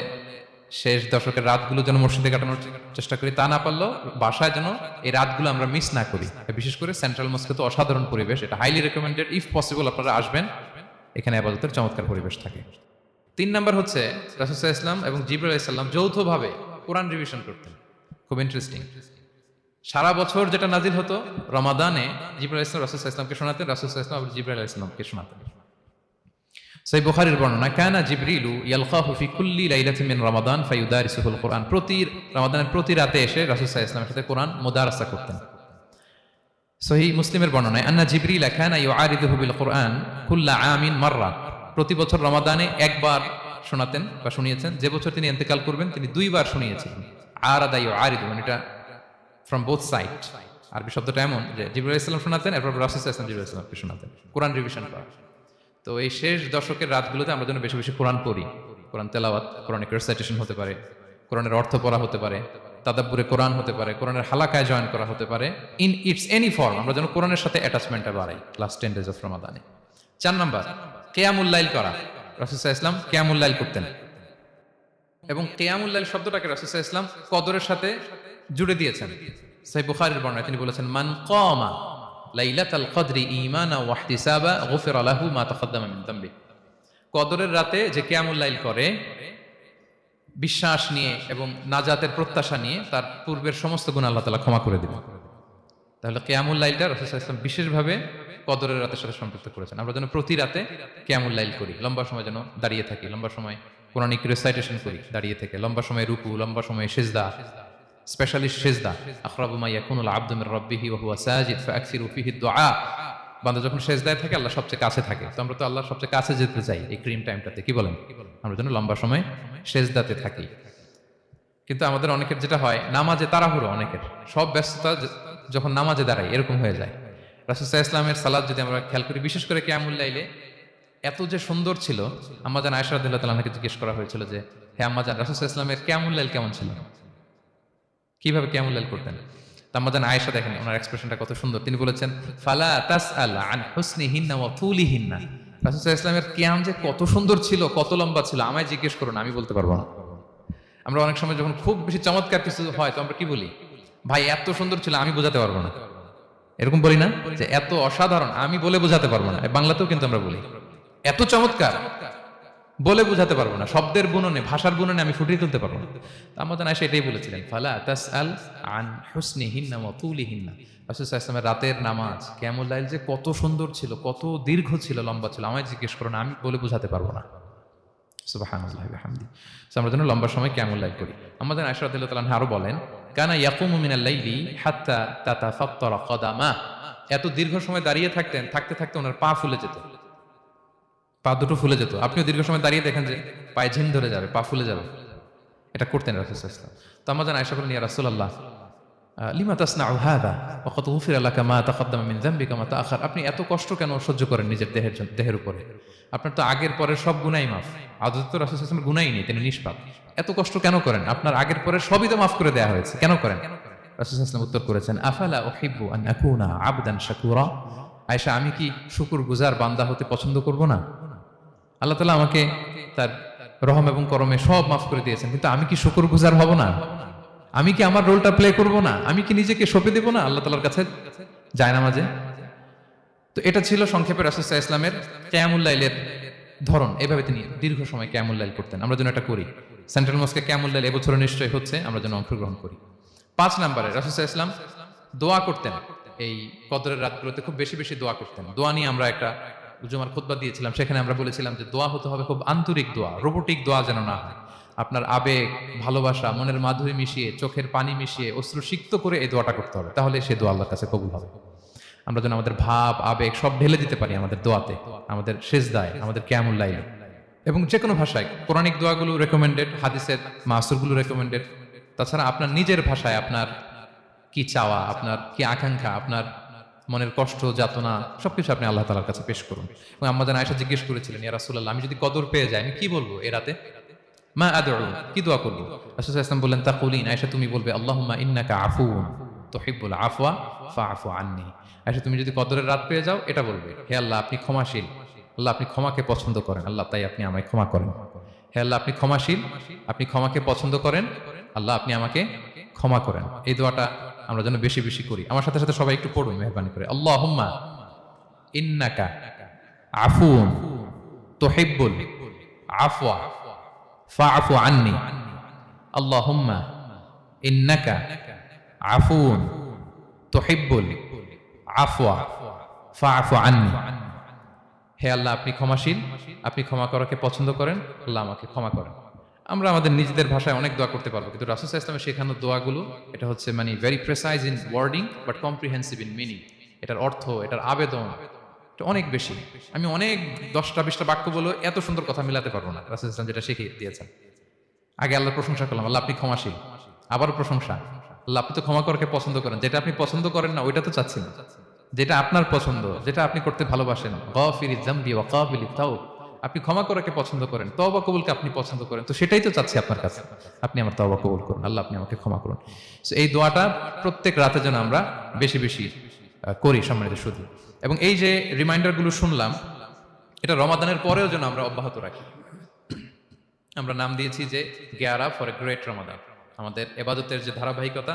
শেষ দশকের রাতগুলো যেন মসজিদে কাটানোর চেষ্টা করি, তা না পারলেও বাসায় যেন এই রাতগুলো আমরা মিস না করি। বিশেষ করে সেন্ট্রাল মস্কে তো অসাধারণ পরিবেশ, এটা হাইলি রেকমেন্ডেড। ইফ পসিবল আপনারা আসবেন, এখানে ইবাদতের চমৎকার পরিবেশ থাকে। 3 নাম্বার হচ্ছে রাসূল সাল্লাল্লাহু আলাইহি ওয়াসাল্লাম এবং জিবরাইল আলাইহিস সালাম যৌথভাবে কোরআন রিভিশন করতেন। খুব ইন্টারেস্টিং। সারা বছর যেটা নাজিল হতো রমাদানে জিবরাইল আলাইহিস সালাম রাসূল সাল্লাল্লাহু আলাইহি ওয়াসাল্লামকে শোনাতেন, রাসূল সাল্লাল্লাহু আলাইহি ওয়াসাল্লাম আবার জিবরাইল আলাইহিস সালামকে শোনাতেন। সহিহ বুখারীর বর্ণনা, কানা জিবরিলু ইয়ালকাহু ফি কুল্লি লাইলাতিন মিন রমাদান ফায়ুদারিসুহুল কুরআন। প্রতি রমাদানের প্রতি রাতে এসে রাসূল সাল্লাল্লাহু আলাইহি ওয়াসাল্লামের সাথে কোরআন মুদারাসা করতেন। সহিহ মুসলিমের বর্ণনায়, আন্না জিবরিল কানা ইউআরিদুহু বিল কুরআন কুল্লা আমিন মাররা। প্রতি বছর রমাদানে একবার শোনাতেন বা শুনিয়েছেন, যে বছর তিনি ইন্তেকাল করবেন তিনি 2 বার শুনিয়েছিলেন। আরাদা ইউআরিদু মানে এটা ফ্রম বোথ সাইড। আরবি শব্দটা এমন যে জিবরাইল আলাইহিস সালাম শোনাতেন, এরপর রাসূল সাল্লাল্লাহু আলাইহি ওয়াসাল্লাম জিবরাইল আলাইহিস সালামকে শোনাতেন, কোরআন রিভিশন করা। তো এই শেষ দশকের রাতগুলোতে আমরা যেন বেশি বেশি কোরআন পড়ি, কোরআন তেলাওয়াত, কোরআনিক রিসাইটেশন হতে পারে, কোরআনের অর্থ পড়া হতে পারে, তাদাব্বুরে কোরআন হতে পারে, কোরআনের হালাকায় জয়েন করা হতে পারে, ইন ইটস এনি ফর্ম। আমরা যেন কোরআনের সাথে অ্যাটাচমেন্টটা বাড়াই লাস্ট 10 days অফ রমাদানে। 4 নাম্বার, কিয়ামুল লাইল করা। রাসূল সাল্লাল্লাহু আলাইহি ওয়াসাল্লাম কিয়ামুল লাইল করতেন, এবং কিয়ামুল লাইল শব্দটাকে রাসূল সাল্লাল্লাহু আলাইহি ওয়াসাল্লাম কদরের সাথে জুড়ে দিয়েছেন। সহিহ বুখারীর বর্ণনায় তিনি বলেছেন, মান কামা লাইলাতাল কদরি ঈমানা ওয়া ইহতিসাবা গুফিরা লাহু মা তাকাদ্দামা মিন যামবি। কদরের রাতে যে কিয়ামুল লাইল করে বিশ্বাস নিয়ে এবং নাজাতের প্রত্যাশা নিয়ে, তার পূর্বের সমস্ত গুনাহ আল্লাহ তাআলা ক্ষমা করে দিবেন। তাহলে কিয়ামুল লাইলটা রাসূল সাল্লাল্লাহু আলাইহি ওয়াসাল্লাম বিশেষভাবে কদরের রাতের সাথে সম্পৃক্ত করেছেন। আমরা যেন প্রতি রাতে কিয়ামুল লাইল করি, লম্বা সময় যেন দাঁড়িয়ে থাকি, লম্বা সময় কোরআনিক রিসাইটেশন করি দাঁড়িয়ে থেকে, লম্বা সময় রুকু, লম্বা সময় সিজদা, স্পেশালি সিজদা। আখরাবু মা ইয়াকুনুল আবদু মির রাব্বিহি ওয়া হুয়া সাজিদ ফাআকসিরু ফিহি দুআ। বান্দা যখন সিজদায় থাকে আল্লাহ সবচেয়ে কাছে থাকে, তো আমরা তো আল্লাহর সবচেয়ে কাছে যেতে চাই এই ক্রিম টাইমটাতে, কি বলেন? আমরা যেন লম্বা সময় সিজদাতে থাকি। কিন্তু আমাদের অনেকের যেটা হয়, নামাজে তাড়াহুড়ো, অনেকের সব ব্যস্ততা যখন নামাজে দাঁড়াই এরকম হয়ে যায়। রাসূল সাল্লাল্লাহু আলাইহি ওয়াসাল্লামের সালাত যদি আমরা খেয়াল করি, বিশেষ করে কিয়ামুল লাইলে এত যে সুন্দর ছিল। আম্মাজান আয়েশা রাদিয়াল্লাহু তাআলা আনহাকে জিজ্ঞেস করা হয়েছিল যে, হে আম্মাজান, রাসূল সাল্লাল্লাহু আলাইহি ওয়াসাল্লামের কিয়ামুল লাইল কেমন ছিল, কিভাবে কিয়ামুল লাইল করতেন? আম্মাজান আয়েশা, দেখেন ওনার এক্সপ্রেশনটা কত সুন্দর। তিনি বলেছেন, ফালা তাসআল আন হুসনিহিন্না ওয়া তুলিহিন্না। রাসূল সাল্লাল্লাহু আলাইহি ওয়াসাল্লামের কিয়াম যে কত সুন্দর ছিল, কত লম্বা ছিল, আমায় জিজ্ঞেস করুন, আমি বলতে পারবো না। আমরা অনেক সময় যখন খুব বেশি চমৎকার কিছু হয়, তো আমরা কি বলি? ভাই এত সুন্দর ছিল, আমি বোঝাতে পারবো না। এরকম বলি না যে এত অসাধারণ, আমি বলে বোঝাতে পারবো না? বাংলাতেও কিন্তু আমরা বলি এত চমৎকার, বলে বোঝাতে পারবো না, শব্দের বুননে, ভাষার বুননে আমি ফুটিয়ে তুলতে পারবো না। আমাদের আয়েশা এটাই বলেছিলেন, ফালা তাসআল আন হুসনিহিন্না ওয়া তুলিহিন্না। রাসূল সাল্লাল্লাহু আলাইহি ওয়াসাল্লামের রাতের নামাজ কিয়ামুল লাইল যে কত সুন্দর ছিল, কত দীর্ঘ ছিল, লম্বা ছিল, আমায় জিজ্ঞেস করো না, আমি বলে বোঝাতে পারবো না। সুবহানাল্লাহি ওয়া বিহামদিহি। আমরা যেন লম্বা সময় কিয়ামুল লাইল করি। আমাদের আয়েশা রাদিয়াল্লাহু তাআলা আনহা আরো বলেন, কানা ইয়াকুমু মিনাল লাইলি হাত্তা তাতাফাত্তারা কদামা। এত দীর্ঘ সময় দাঁড়িয়ে থাকতেন, থাকতে থাকতে ওনার পা ফুলে যেত, পা দুটো ফুলে যেত। আপনিও দীর্ঘ সময় দাঁড়িয়ে দেখেন যে পায়ে ঝিম ধরে যাবে, পা ফুলে যাবে, এটা করতেন রাসূল সাল্লাল্লাহু আলাইহি ওয়াসাল্লাম। তো আমাদের আয়েশা বলেন, ইয়া রাসূলুল্লাহ লিমা তাসনাউ হাযা ওয়া ক্বাদ গুফিরা লাকা মা তাকাদ্দামা মিন যামবিকা মা তাআখার। আপনি এত কষ্ট কেন সহ্য করেন নিজের দেহের উপরে? আপনার তো আগের পরের সব গুনাহই মাফ। আদতে তো রাসূল সাল্লাল্লাহু আলাইহি ওয়াসাল্লামের গুনাহই নেই, তিনি নিষ্পাপ। এত কষ্ট কেন করেন? আপনার আগের পরের সবই তো মাফ করে দেয়া হয়েছে, কেন করেন? রাসূল সাল্লাল্লাহু আলাইহি ওয়াসাল্লাম উত্তর করেছেন, আফালা উহিব্বু আন আকুনা আবদান শাকুরা। আয়েশা, আমি কি শুকরগুজার বান্দা হতে পছন্দ করব না? আল্লাহ তাআলা আমাকে তার রহম এবং করমে সব মাফ করে দিয়েছেন, কিন্তু আমি কি শুকরগুজার হব না? আমি কি আমার রোলটা প্লে করব না? আমি কি নিজেকে সঁপে দেব না আল্লাহ তাআলার কাছে জায়নামাজে? তো এটা ছিল সংক্ষেপে রাসূল সাল্লাল্লাহু আলাইহি ওয়াসাল্লামের কিয়ামুল লাইলের ধরন। এভাবে তিনি দীর্ঘ সময় কিয়ামুল লাইল করতেন। আমরা যেন এটা করি। সেন্ট্রাল মস্কে কিয়ামুল লাইল এবছর নিশ্চয়ই হচ্ছে, আমরা যেন অংশগ্রহণ করি। 5 নম্বরে রাসূল সাল্লাল্লাহু আলাইহি ওয়াসাল্লাম দোয়া করতেন। এই কদরের রাতগুলোতে খুব বেশি বেশি দোয়া করতেন। দোয়া নিয়ে আমরা একটা জুমার খুতবা দিয়েছিলাম, সেখানে আমরা বলেছিলাম যে দোয়া হতে হবে খুব আন্তরিক দোয়া, রোবোটিক দোয়া যেন না হয়। আপনার আবেগ, ভালোবাসা, মনের মাধুরী মিশিয়ে, চোখের পানি মিশিয়ে, অশ্রু সিক্ত করে এই দোয়াটা করতে হবে, তাহলে সে দোয়া আল্লাহর কাছে কবুল হবে। আমরা যেন আমাদের ভাব, আবেগ সব ঢেলে দিতে পারি আমাদের দোয়াতে, আমাদের সিজদায়, আমাদের কিয়ামুল লাইলে, এবং যে কোনো ভাষায়। কোরআনিক দোয়াগুলো রেকমেন্ডেড, হাদিসের মাসুরগুলো রেকমেন্ডেড। তাছাড়া আপনার নিজের ভাষায় আপনার কি চাওয়া, আপনার কি আকাঙ্ক্ষা, আপনার মনের কষ্ট, যাতনা সবকিছু আপনি আল্লাহ তাআলার কাছে পেশ করুন। এবং আম্মাজান আয়েশা জিজ্ঞেস করেছিলেন, ইয়া রাসূলুল্লাহ, আমি যদি কদর পেয়ে যাই, আমি কি বলবো এ রাতে? মা আদউ, কি দোয়া করব? রাসূল সাল্লাল্লাহু আলাইহি ওয়াসাল্লাম বললেন, তাকুলিন, আয়েশা তুমি বলবে, আল্লাহুম্মা ইন্নাকা আফুউন তুহিব্বুল আফওয়া ফাআফু আন্নী। আয়েশা তুমি যদি কদরের রাত পেয়ে যাও, এটা বলবে, হে আল্লাহ আপনি ক্ষমাশীল, আল্লাহ আপনি ক্ষমাকে পছন্দ করেন, আল্লাহ তাই আপনি আমায় ক্ষমা করেন। হে আল্লাহ আপনি ক্ষমাশীল, আপনি ক্ষমাকে পছন্দ করেন, আল্লাহ আপনি আমাকে ক্ষমা করেন। এই দোয়াটা আমরা যেন বেশি বেশি করি। আমার সাথে সাথে সবাই একটু পড়ুন মেহরবানি করে, আল্লাহুম্মা ইন্নাকা আফুউন তুহিব্বুল আফওয়া ফাআফু আন্নী। আল্লাহুম্মা ইন্নাকা আফুউন তুহিব্বুল আফওয়া ফাআফু আন্নী। হে আল্লাহ আপনি ক্ষমাশীল, আপনি ক্ষমা করাকে পছন্দ করেন, আল্লাহ আমাকে ক্ষমা করেন। আমরা আমাদের নিজেদের ভাষায় অনেক দোয়া করতে পারবো, কিন্তু রাসূল সাল্লাল্লাহু আলাইহি ওয়াসাল্লামের শেখানো দোয়াগুলো, এটা হচ্ছে মানে very precise in wording but comprehensive in meaning. এটার অর্থ, এটার আবেদন এটা অনেক বেশি। আমি অনেক 10টা 20টা বাক্য বলে এত সুন্দর কথা মিলাতে পারবো না। রাসূল সাল্লাল্লাহু আলাইহি ওয়াসাল্লাম যেটা শিখিয়ে দিয়েছেন, আগে আল্লাহর প্রশংসা করলাম, আল্লাহ আপনি ক্ষমাশীল, আবার প্রশংসা, আল্লাহ আপনি তো ক্ষমা করাকে পছন্দ করেন। যেটা আপনি পছন্দ করেন না ওইটা তো চাচ্ছি না, যেটা আপনার পছন্দ, যেটা আপনি করতে ভালোবাসেন, গাফিরিয যামবি ওয়া কাবিলিত তাওব, আপনি ক্ষমা করাকে পছন্দ করেন, তওবা কবুলকে আপনি পছন্দ করেন, তো সেটাই তো চাচ্ছি আপনার কাছে, আপনি আমার তওবা কবুল করুন, আল্লাহ আপনি আমাকে ক্ষমা করুন। So এই দোয়াটা প্রত্যেক রাতে যেন আমরা বেশি বেশি করি সম্মানিত শুধু। এবং এই যে রিমাইন্ডারগুলো শুনলাম, এটা রমাদানের পরেও যেন আমরা অব্যাহত রাখি। আমরা নাম দিয়েছি যে gear up for a great Ramadan. আমাদের এবাদতের যে ধারাবাহিকতা,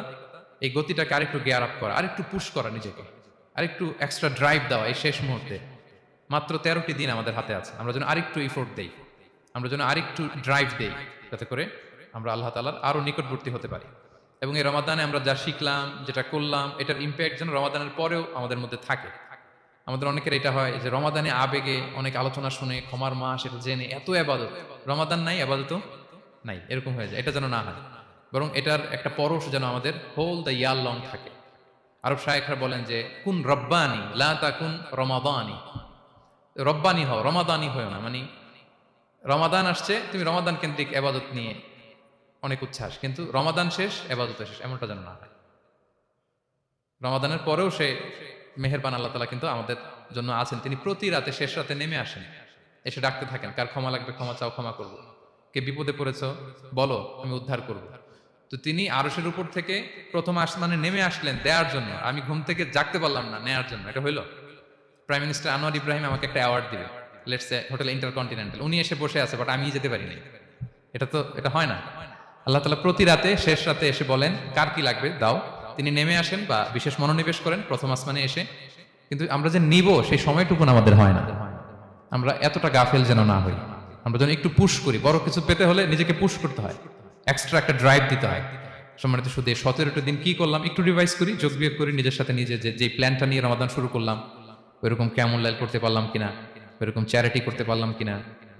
এই গতিটাকে আরেকটু গিয়ার আপ করা, আরেকটু পুশ করা নিজেকে, আরেকটু এক্সট্রা ড্রাইভ দেওয়া এই শেষ মুহূর্তে। মাত্র 13টি দিন আমাদের হাতে আছে, আমরা যেন আরেকটু ইফোর্ট দেই, আমরা যেন আরেকটু ড্রাইভ দেই, যাতে করে আমরা আল্লাহ তাআলার আরো নিকটবর্তী হতে পারি। এবং এই রমাদানে আমরা যা শিখলাম, যেটা করলাম, এটার ইম্প্যাক্ট যেন রমাদানের পরেও আমাদের মধ্যে থাকে। আমাদের অনেকের এটা হয় যে রমাদানে আবেগে অনেক আলোচনা শুনে, ক্ষমার মাস এটা জেনে এত এবাদত, রমাদান নাই এবাদতও নাই, এরকম হয়ে যায়। এটা যেন না হয়, বরং এটার একটা পরশ যেন আমাদের হোল দ্য ইয়ার লং থাকে। আরব শায়েখরা বলেন যে কুন রব্বানি লা তাকুন রমাদানি, রব্বানি হও, রমাদানি হও না। মানে রমাদান আসছে, তুমি রমাদান কেন্দ্রিক এবাদত নিয়ে অনেক উচ্ছ্বাস, কিন্তু রমাদান শেষ এবাদত শেষ, এমনটা যেন না হয়। রমাদানের পরেও সে মেহেরবান আল্লাহ তাআলা কিন্তু আমাদের জন্য আছেন, তিনি প্রতি রাতে শেষ রাতে নেমে আসেন, এসে ডাকতে থাকেন, কার ক্ষমা লাগবে ক্ষমা চাও, ক্ষমা করব, কে বিপদে পড়েছ বলো, আমি উদ্ধার করব। তো তিনি আরশের উপর থেকে প্রথম আসমানে নেমে আসলেন দেওয়ার জন্য, আমি ঘুম থেকে জাগতে পারলাম না, নেয়ার জন্য। এটা হইলো প্রাইম মিনিস্টার আনোয়ার ইব্রাহিম আমাকে একটা অ্যাওয়ার্ড দিবে, লেটস সে হোটেল ইন্টারকন্টিনেন্টাল, উনি এসে বসে আছে, বাট আমি যেতে পারিনি, এটা হয় না। আল্লাহ তাআলা প্রতি রাতে শেষ রাতে এসে বলেন কার কি লাগবে দাও, তিনি নেমে আসেন বা বিশেষ মনোনিবেশ করেন প্রথম আসমানে এসে। কিন্তু আমরা যে নিব সেই সময়টুকু আমাদের হয় না। আমরা এতটা গাফেল যেন না হই, আমরা যেন একটু পুশ করি। বড় কিছু পেতে হলে নিজেকে পুশ করতে হয়, এক্সট্রা একটা ড্রাইভ দিতে হয়। সম্মানিত শুধু 17টা দিন কি করলাম একটু রিভাইজ করি, যোগ বিয়োগ করি নিজের সাথে নিজে, যে প্ল্যানটা নিয়ে রমাদান শুরু করলাম ওইরকম কেমন লাইল করতে পারলাম কিনা, ওইরকম চ্যারিটি করতে পারলাম কিনা,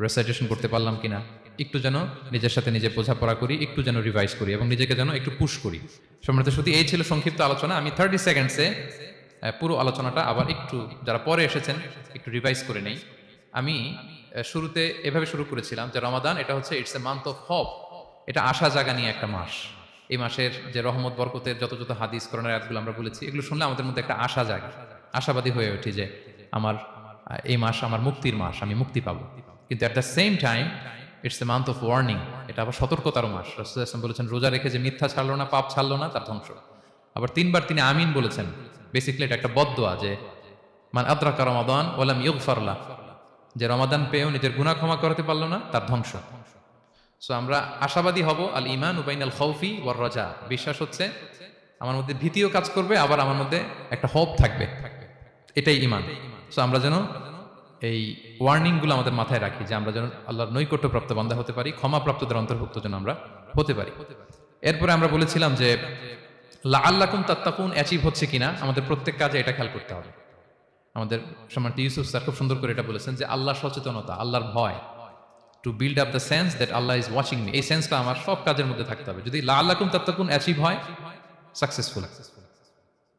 রেসাইটেশন করতে পারলাম কিনা, একটু যেন নিজের সাথে নিজে বোঝাপড়া করি, একটু যেন রিভাইজ করি এবং নিজেকে যেন একটু পুশ করি। সম্মানিত শুধু এই ছিল সংক্ষিপ্ত আলোচনা। আমি 30 সেকেন্ডসে পুরো আলোচনাটা আবার একটু যারা পরে এসেছেন একটু রিভাইজ করে নেই। আমি শুরুতে এভাবে শুরু করেছিলাম যে রমাদান এটা হচ্ছে it's a month of hope, এটা আশা জাগা নিয়ে একটা মাস। এই মাসের যে রহমত বরকতের যত যত হাদিস কোরআনের আয়াতগুলো আমরা বলেছি, এগুলো শুনলে আমাদের মধ্যে একটা আশা জাগে, আশাবাদী হয়ে উঠি যে আমার এই মাস আমার মুক্তির মাস, আমি মুক্তি পাবো। কিন্তু at the same time it's a month of warning, এটা আবার সতর্কতার মাস। রাসূলুল্লাহ সাল্লাল্লাহু আলাইহি ওয়াসাল্লাম বলেছেন রোজা রেখে যে মিথ্যা ছাড়লো না, পাপ ছাড়লো না, তার ধ্বংস। আবার 3বার তিনি আমিন বলেছেন। বেসিক্যালি এটা একটা বদদোয়া যে মান আদরাকা রমাদান ওয়া লাম ইগফার লাহ, যে রমাদান পেয়েও নিজের গুনাহ ক্ষমা করতে পারলো না, তার ধ্বংস। সো আমরা আশাবাদী হব। আল ঈমান বাইনাল খাউফি ওয়ার রাজা, বিশ্বাস হচ্ছে আমার মধ্যে ভীতিও কাজ করবে, আবার আমার মধ্যে একটা হোপ থাকবে, এটাই ঈমান। সো আমরা যেন এই ওয়ার্নিং গুলো আমাদের মাথায় রাখি, যে আমরা যেন আল্লাহর নৈকট্যপ্রাপ্ত বান্দা হতে পারি, ক্ষমাপ্রাপ্তদের অন্তর্ভুক্ত যেন আমরা হতে পারি। এরপরে আমরা বলেছিলাম যে লাআল্লাকুম তাত্তাকুন অ্যাচিভ হচ্ছে কিনা আমাদের প্রত্যেক কাজে এটা খেয়াল করতে হবে। আমাদের সম্মানিত ইউসুফ স্যার খুব সুন্দর করে এটা বলেছেন যে আল্লাহর সচেতনতা, আল্লাহর ভয়, to build up the sense that Allah is watching me, এই সেন্সটা আমার সব কাজের মধ্যে থাকতে হবে। যদি লাআল্লাকুম তাত্তাকুন অ্যাচিভ হয়, সাকসেসফুল,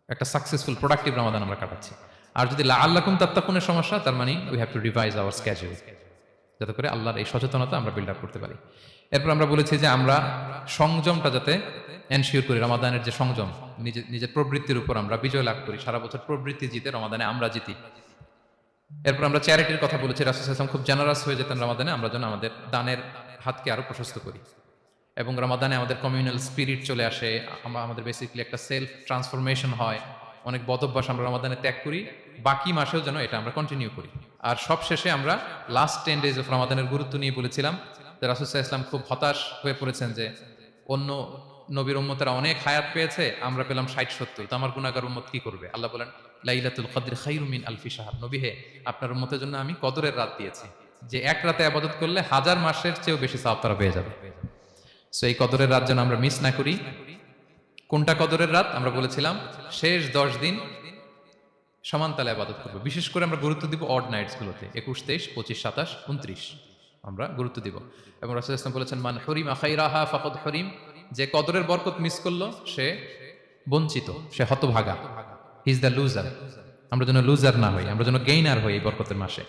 একটা সাকসেসফুল প্রোডাক্টিভ রমাদান আমরা কাটাচ্ছি। আর যদি লাআল্লাকুম তাত্তাকুনের সমস্যা, তার মানে we have to revise hour schedule, যাতে করে আল্লাহর এই সচেতনতা আমরা বিল্ড আপ করতে পারি। এরপর আমরা বলেছি যে আমরা সংযমটা যাতে এনশিওর করি, রমাদানের যে সংযম, নিজের প্রবৃত্তির উপর আমরা বিজয় লাভ করি, সারা বছর প্রবৃত্তি জিতে রমাদানে আমরা জিতি। এরপর আমরা চ্যারিটির কথা বলেছি, রাসূল সাল্লাল্লাহু আলাইহি ওয়াসাল্লাম খুব জেনারাস হয়ে যেতেন রমাদানে, আমরা যেন আমাদের দানের হাতকে আরো প্রশস্ত করি। এবং রমাদানে আমাদের কমিউনাল স্পিরিট চলে আসে, আমাদের বেসিক্যালি একটা সেলফ ট্রান্সফরমেশন হয়, অনেক বদ অভ্যাস আমরা রমাদানে ত্যাগ করি, বাকি মাসেও যেন এটা আমরা কন্টিনিউ করি। আর সব শেষে আমরা লাস্ট 10 ডেজ অফ রমাদানের গুরুত্ব নিয়ে বলেছিলাম যে রাসূল সাল্লাল্লাহু আলাইহি ওয়াসাল্লাম খুব হতাশ হয়ে পড়েছেন যে অন্য নবীর উম্মতেরা অনেক হায়াত পেয়েছে, আমরা পেলাম 60-70, তো আমার গুনাহগার উম্মত কি করবে? আল্লাহ বলেন লাইলাতুল কদর খায়রুম মিন আলফি শাহর, নবী হে আপনার উম্মতের জন্য আমি কদরের রাত দিয়েছি, যে এক রাতে ইবাদত করলে 1000 মাসের চেয়েও বেশি সওয়াব তারা পেয়ে যাবে। সো এই কদরের রাত যেন আমরা মিস না করি। কোনটা কদরের রাত? আমরা বলেছিলাম শেষ 10 দিন সমান তালে ইবাদত করব। বিশেষ করে আমরা গুরুত্ব দিব অড নাইটস গুলোতে, 21, 23, 25, 27, 29 আমরা গুরুত্ব দিব। এবং রাসূল সাল্লাল্লাহু আলাইহি ওয়াসাল্লাম বলেছেন মান হুরিমা খাইরাহা ফাকাদ হুরিম, যে কদরের বরকত মিস করলো সে বঞ্চিত, সে হতভাগা, হি ইজ দ্য লুজার। আমরা যেন লুজার না হই, আমরা যেন গেইনার হই এই বরকতের মাসে।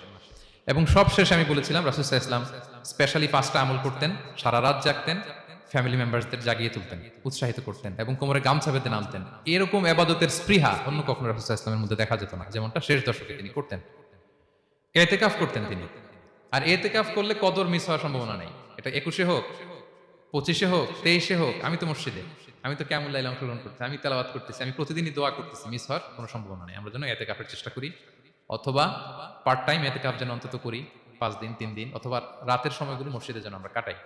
এবং সব শেষে আমি বলেছিলাম রাসূল সাল্লাল্লাহু আলাইহি ওয়াসাল্লাম স্পেশালি 5টা আমল করতেন, সারা রাত জাগতেন, ফ্যামিলি মেম্বারসদের জাগিয়ে তুলতেন, উৎসাহিত করতেন এবং কোমরে গামছা বেঁধে নামতেন। এরকম ইবাদতের স্পৃহা অন্য কখনো রাসূল সাল্লাল্লাহু আলাইহি ওয়াসাল্লামের মধ্যে দেখা যেত না, যেমনটা শেষ দশকে তিনি করতেন। ইতিকাফ করতেন তিনি, আর এতেকাফ করলে কদর মিস হওয়ার সম্ভাবনা নেই। এটা 21-এ হোক, 25-এ হোক, 23-এ হোক, আমি তো মসজিদে, আমি তো কিয়ামুল লাইলে অংশগ্রহণ করতেছি, আমি তেলাওয়াত করতেছি, আমি প্রতিদিনই দোয়া করতেছি, মিস হওয়ার কোনো সম্ভাবনা নেই। আমরা যেন এতেকাফের চেষ্টা করি, অথবা পার্ট টাইম এতেকাফ যেন অন্তত করি, 5 দিন 3 দিন, অথবা রাতের সময়গুলো মসজিদে যেন আমরা কাটাই।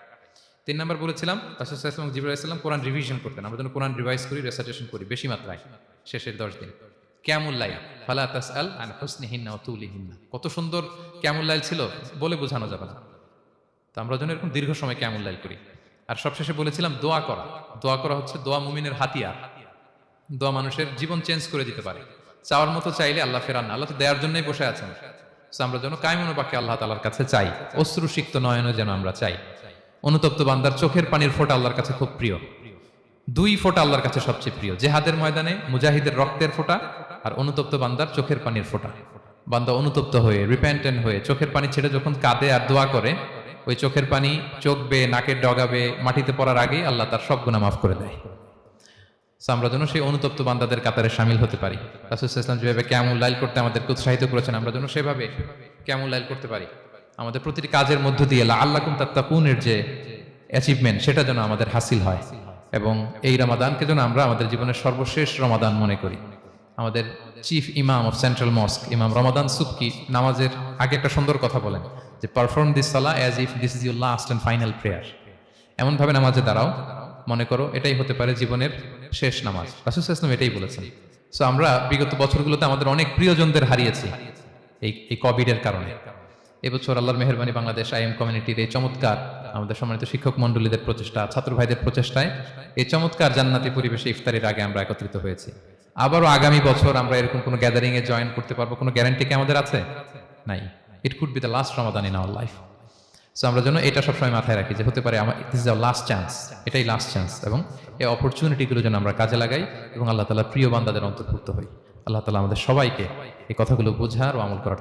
3 নাম্বার বলেছিলাম রাসূল সাল্লাল্লাহু আলাইহি ওয়াসাল্লাম জিবরাইল আলাইহিস সালাম কোরআন রিভিশন করতেন। আমরা যেন কোরআন রিভাইজ করি, রেসাইটেশন করি বেশি মাত্রায় শেষের 10 দিন। কিয়ামুল লাইল, ফালা তাসআল আন হুসনিহিন্না ওয়া তুলিহিন্না, কত সুন্দর কিয়ামুল লাইল ছিল, বলে বোঝানো যাবে না। তো আমরা যেন এরকম দীর্ঘ সময় কিয়ামুল লাইল করি। আর সবশেষে বলেছিলাম দোয়া করা। দোয়া করা হচ্ছে দোয়া মুমিনের হাতিয়ার। দোয়া মানুষের জীবন চেঞ্জ করে দিতে পারে। চাওয়ার মতো চাইলে আল্লাহ ফেরান না, আল্লাহ তো দেওয়ার জন্যই বসে আছেন। So আমরা যেন কায়মনোবাক্যে আল্লাহ তাআলার কাছে চাই, অশ্রুসিক্ত নয়নে যেন আমরা চাই। অনুতপ্ত বান্দার চোখের পানির ফোঁটা আল্লাহর কাছে খুব প্রিয়। 2 ফোঁটা আল্লাহর কাছে সবচেয়ে প্রিয়, জেহাদের ময়দানে মুজাহিদের রক্তের ফোঁটা আর অনুতপ্ত বান্দার চোখের পানির ফোঁটা। বান্দা অনুতপ্ত হয়ে, রিপেন্টেন্ট হয়ে চোখের পানি ছেড়ে যখন কাঁদে আর দোয়া করে, ওই চোখের পানি চোখ বেয়ে, নাকের ডগাবে, মাটিতে পড়ার আগেই আল্লাহ তার সব গুনাহ মাফ করে দেয়। So আমরা যেন সেই অনুতপ্ত বান্দাদের কাতারে শামিল হতে পারি। রাসূল সাল্লাল্লাহু আলাইহি ওয়াসাল্লাম যেভাবে কিয়ামুল লাইল করতে আমাদেরকে উৎসাহিত করেছেন, আমরা যেন সেভাবে কিয়ামুল লাইল করতে পারি। আমাদের প্রতিটি কাজের মধ্য দিয়ে লাআল্লাকুম তাত্তাকুনের যে অ্যাচিভমেন্ট, সেটা যেন আমাদের হাসিল হয়, এবং এই রমাদানকে যেন আমরা আমাদের জীবনের সর্বশেষ রমাদান মনে করি। আমাদের চিফ ইমাম অফ সেন্ট্রাল মস্ক, ইমাম রমাদান সুবকি, নামাজের আগে একটা সুন্দর কথা বলেন যে perform this Salah as if this is your last and final prayer. এমনভাবে নামাজে দাঁড়াও, মনে করো এটাই হতে পারে জীবনের শেষ নামাজ। রাসূল সাল্লাল্লাহু আলাইহি ওয়াসাল্লাম এটাই বলেছেন। সো আমরা বিগত বছরগুলোতে আমাদের অনেক প্রিয়জনদের হারিয়েছি এই কোভিডের কারণে। এবছর আল্লাহর মেহেরবানি বাংলাদেশ আইএম কমিউনিটির এই চমৎকার, আমাদের সম্মানিত শিক্ষক মণ্ডলীদের প্রচেষ্টা, ছাত্র ভাইদের প্রচেষ্টায় এই চমৎকার জান্নাতি পরিবেশে ইফতারের আগে আমরা একত্রিত হয়েছি। আবারও আগামী বছর আমরা এরকম কোনো গ্যাদারিং এ জয়েন করতে পারবো, কোনো গ্যারান্টি কি আমাদের আছে? নাই। It could be the last Ramadan in our life. So আমরা যেন এটা সবসময় মাথায় রাখি যে হতে পারে আমার this is our last chance, এটাই লাস্ট চান্স, এবং এই অপরচুনিটিগুলো যেন আমরা কাজে লাগাই এবং আল্লাহ তাআলার প্রিয় বান্দাদের অন্তর্ভুক্ত হই। আল্লাহ তাআলা আমাদের সবাইকে এই কথাগুলো বোঝার ও আমল করার